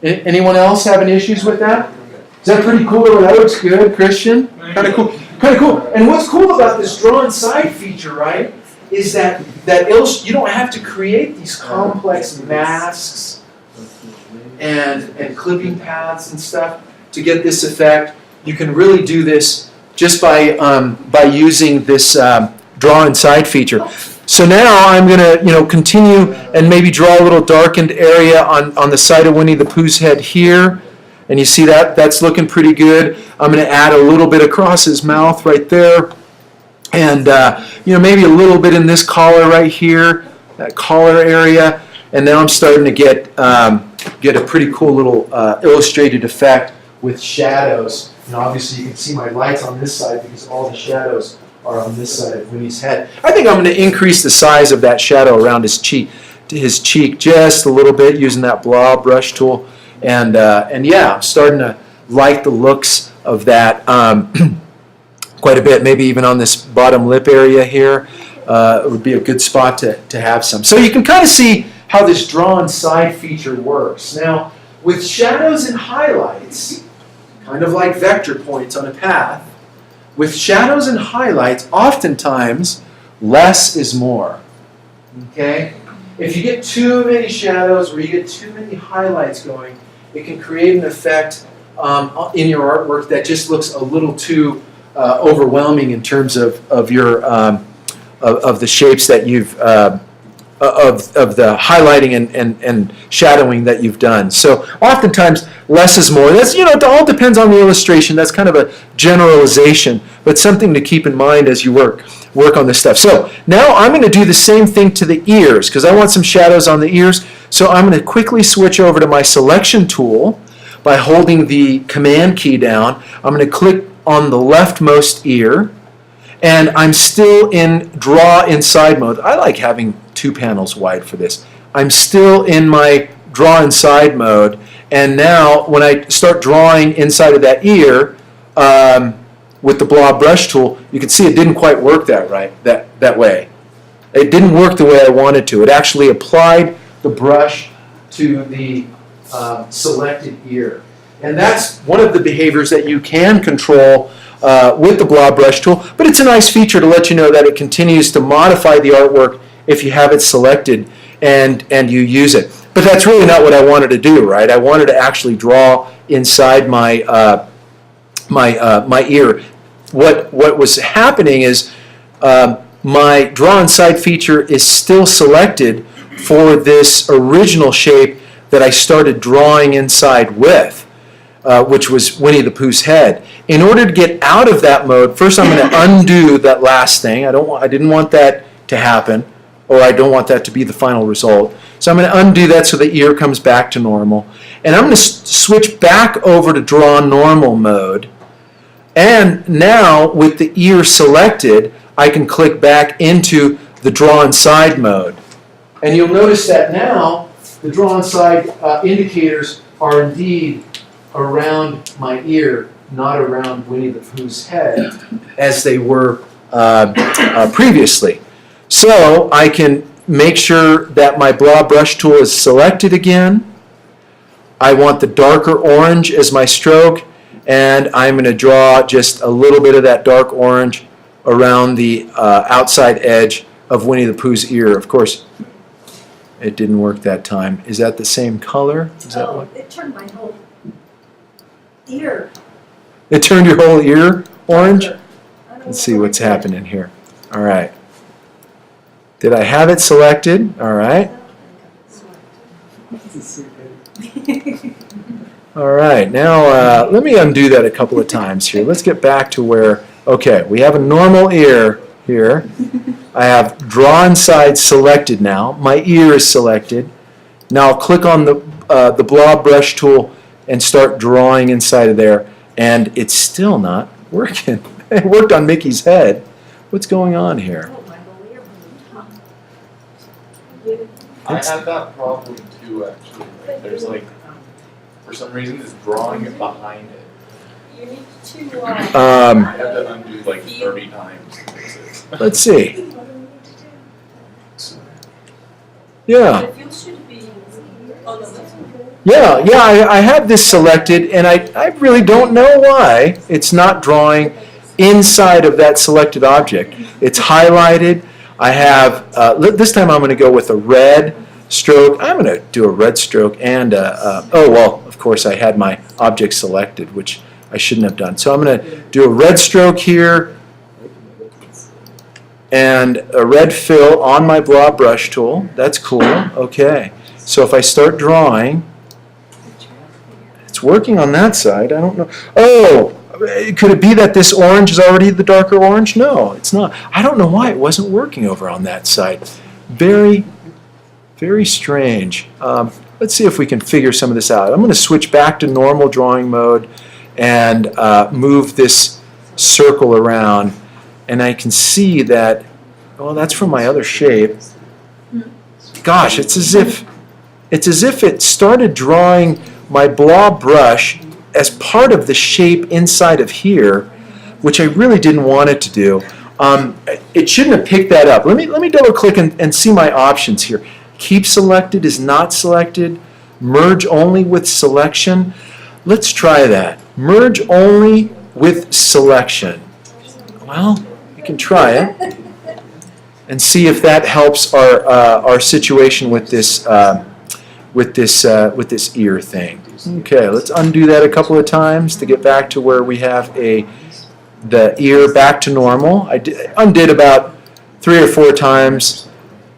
Anyone else having issues with that? Is that pretty cool? That looks good, Christian. Kind of cool. Kind of cool. And what's cool about this draw inside feature, right, is that you don't have to create these complex masks and clipping paths and stuff to get this effect. You can really do this just by using this draw inside feature. So now I'm going to continue and maybe draw a little darkened area on the side of Winnie the Pooh's head here. And you see that's looking pretty good. I'm going to add a little bit across his mouth right there. And maybe a little bit in this collar right here, that collar area. And now I'm starting to get a pretty cool little illustrated effect with shadows. And obviously you can see my lights on this side because all the shadows are on this side of Winnie's head. I think I'm going to increase the size of that shadow around his cheek just a little bit using that blob brush tool. And yeah, I'm starting to like the looks of that quite a bit. Maybe even on this bottom lip area here, it would be a good spot to have some. So you can kind of see how this draw inside feature works. Now, with shadows and highlights, kind of like vector points on a path, with shadows and highlights, oftentimes less is more. Okay? If you get too many shadows or you get too many highlights going, it can create an effect in your artwork that just looks a little too overwhelming in terms of your of the shapes that you've of the highlighting and shadowing that you've done. So oftentimes less is more. That's, it all depends on the illustration. That's kind of a generalization, but something to keep in mind as you work on this stuff. So now I'm going to do the same thing to the ears because I want some shadows on the ears. So I'm going to quickly switch over to my selection tool by holding the command key down. I'm going to click on the leftmost ear, and I'm still in draw inside mode. I like having 2 panels wide for this. I'm still in my draw inside mode, and now when I start drawing inside of that ear with the blob brush tool, you can see it didn't quite work that way. It didn't work the way I wanted to. It actually applied the brush to the selected ear. And that's one of the behaviors that you can control with the blob brush tool, but it's a nice feature to let you know that it continues to modify the artwork if you have it selected and you use it. But that's really not what I wanted to do, right? I wanted to actually draw inside my my ear. What was happening is my draw inside feature is still selected for this original shape that I started drawing inside with, which was Winnie the Pooh's head. In order to get out of that mode, first I'm going to undo that last thing. I didn't want that to happen, or I don't want that to be the final result. So I'm going to undo that so the ear comes back to normal. And I'm going to switch back over to draw normal mode. And now with the ear selected, I can click back into the draw inside mode. And you'll notice that now the draw inside indicators are indeed around my ear, not around Winnie the Pooh's head, as they were previously. So I can make sure that my blob brush tool is selected again. I want the darker orange as my stroke, and I'm going to draw just a little bit of that dark orange around the outside edge of Winnie the Pooh's ear. Of course, it didn't work that time. Is that the same color? Is that what? It turned my whole ear. It turned your whole ear orange? I don't Let's know see what what's I did. happening here. All right. Did I have it selected? All right. All right. Now let me undo that a couple of times here. Let's get back to where, okay, we have a normal ear here. I have draw inside selected now. My ear is selected. Now I'll click on the blob brush tool and start drawing inside of there, and it's still not working. It worked on Mickey's head. What's going on here? Oh, my whole ear blew. I had that problem too, actually. Like, there's like, for some reason, it's drawing it behind it. You need to, I had to undo like 30 times to fix it. Let's see. What do we need to do? Yeah. the field should be on the left. Yeah, I have this selected, and I really don't know why it's not drawing inside of that selected object. It's highlighted. I have, this time I'm going to go with a red stroke. I'm going to do a red stroke and, oh, well, of course I had my object selected, which I shouldn't have done. So I'm going to do a red stroke here and a red fill on my blob brush tool. That's cool. Okay. So if I start drawing, it's working on that side. I don't know. Oh, could it be that this orange is already the darker orange? No, it's not. I don't know why it wasn't working over on that side. Very, very strange. Let's see if we can figure some of this out. I'm going to switch back to normal drawing mode and move this circle around. And I can see that, well, that's from my other shape. Gosh, it's as if it started drawing my blob brush as part of the shape inside of here, which I really didn't want it to do. It shouldn't have picked that up. Let me double click and see my options here. Keep selected is not selected. Merge only with selection. Let's try that. Merge only with selection. Well, we can try it and see if that helps our situation with this ear thing. Okay, let's undo that a couple of times to get back to where we have a the ear back to normal. I undid about 3 or 4 times.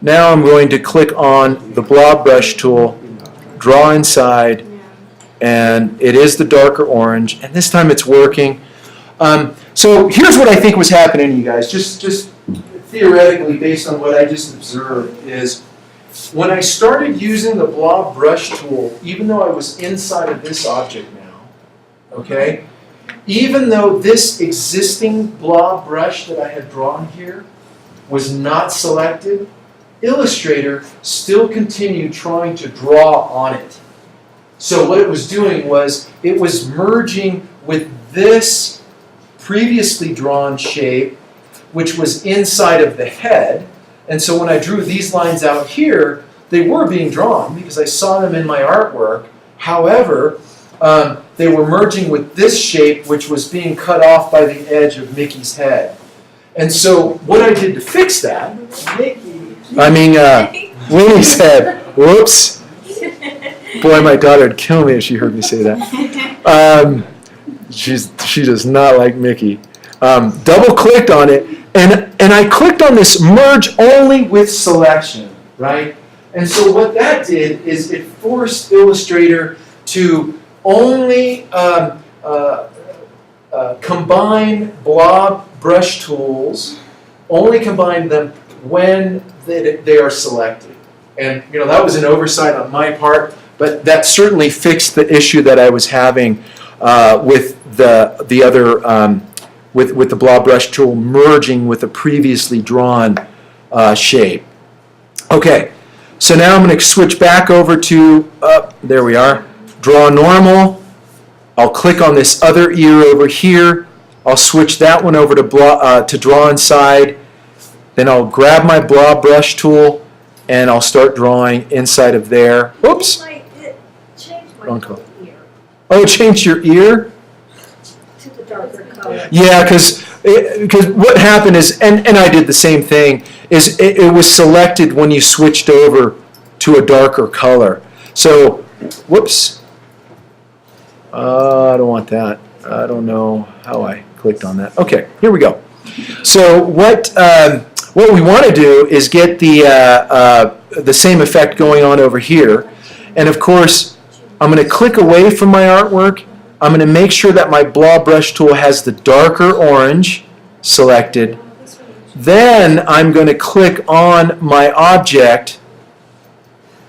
Now I'm going to click on the blob brush tool, draw inside, and it is the darker orange, and this time it's working. So here's what I think was happening to you guys, just theoretically based on what I just observed, is when I started using the blob brush tool, even though I was inside of this object now, okay, even though this existing blob brush that I had drawn here was not selected, Illustrator still continued trying to draw on it. So what it was doing was it was merging with this previously drawn shape, which was inside of the head. And so when I drew these lines out here, they were being drawn because I saw them in my artwork. However, they were merging with this shape, which was being cut off by the edge of Mickey's head. And so what I did to fix that, Winnie's head, whoops. Boy, my daughter would kill me if she heard me say that. She does not like Mickey. Double-clicked on it, and I clicked on this merge only with selection, right? And so what that did is it forced Illustrator to only combine blob brush tools, only combine them when they are selected. And that was an oversight on my part, but that certainly fixed the issue that I was having with the other with the blob brush tool merging with a previously drawn shape. Okay, so now I'm going to switch back over to there we are. Draw normal. I'll click on this other ear over here. I'll switch that one over to draw inside. Then I'll grab my blob brush tool and I'll start drawing inside of there. Oops. It changed my Wrong color. ear Oh, it changed your ear? to the darker color. Yeah, because what happened is, and I did the same thing, is it was selected when you switched over to a darker color. So, whoops. I don't want that. I don't know how I clicked on that. Okay, here we go. So what we want to do is get the same effect going on over here. And of course, I'm going to click away from my artwork. I'm going to make sure that my blob brush tool has the darker orange selected. Then I'm going to click on my object,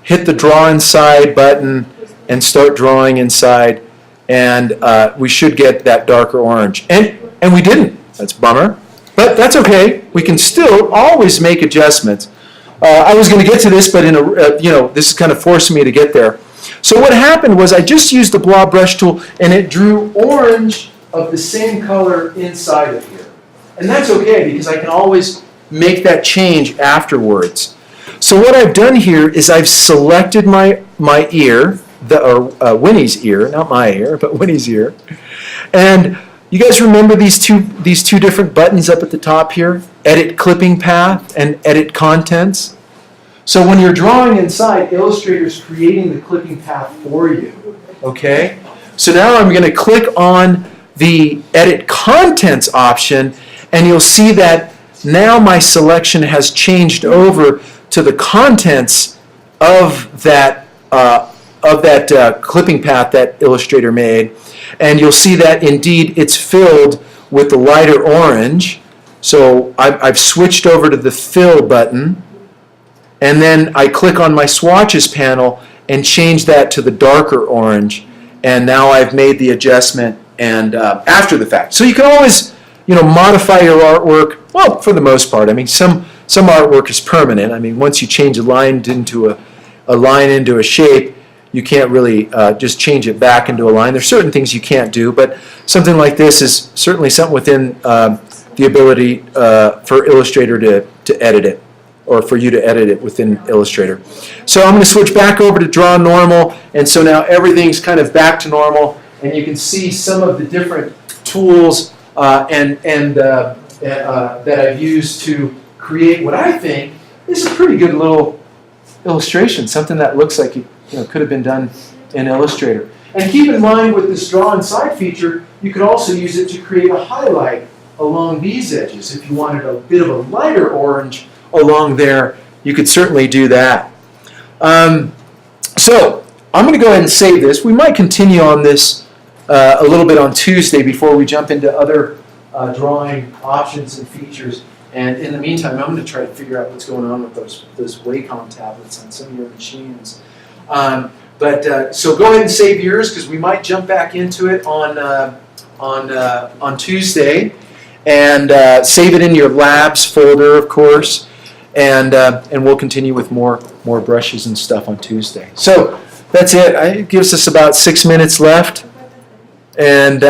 hit the draw inside button, and start drawing inside. And we should get that darker orange. And we didn't. That's a bummer. But that's okay. We can still always make adjustments. I was going to get to this, but this is kind of forcing me to get there. So what happened was I just used the blob brush tool, and it drew orange of the same color inside of here. And that's okay, because I can always make that change afterwards. So what I've done here is I've selected my ear, Winnie's ear, not my ear, but Winnie's ear. And you guys remember these two different buttons up at the top here? Edit clipping path and edit contents. So when you're drawing inside, Illustrator's creating the clipping path for you. Okay? So now I'm going to click on the edit contents option, and you'll see that now my selection has changed over to the contents of that clipping path that Illustrator made. And you'll see that indeed it's filled with the lighter orange. So I've switched over to the fill button, and then I click on my swatches panel and change that to the darker orange. And now I've made the adjustment and after the fact. So you can always modify your artwork, well, for the most part. I mean, some artwork is permanent. I mean, once you change a line into a shape, you can't really just change it back into a line. There's certain things you can't do, but something like this is certainly something within the ability for Illustrator to edit it, or for you to edit it within Illustrator. So I'm going to switch back over to Draw Normal, and so now everything's kind of back to normal, and you can see some of the different tools that I've used to create what I think is a pretty good little illustration, something that looks like it could have been done in Illustrator. And keep in mind with this draw inside feature, you could also use it to create a highlight along these edges. If you wanted a bit of a lighter orange along there, you could certainly do that. So I'm going to go ahead and save this. We might continue on this a little bit on Tuesday before we jump into other drawing options and features. And in the meantime, I'm going to try to figure out what's going on with those Wacom tablets on some of your machines. So go ahead and save yours because we might jump back into it on Tuesday, and save it in your labs folder, of course. And we'll continue with more brushes and stuff on Tuesday. So that's it. It gives us about 6 minutes left, and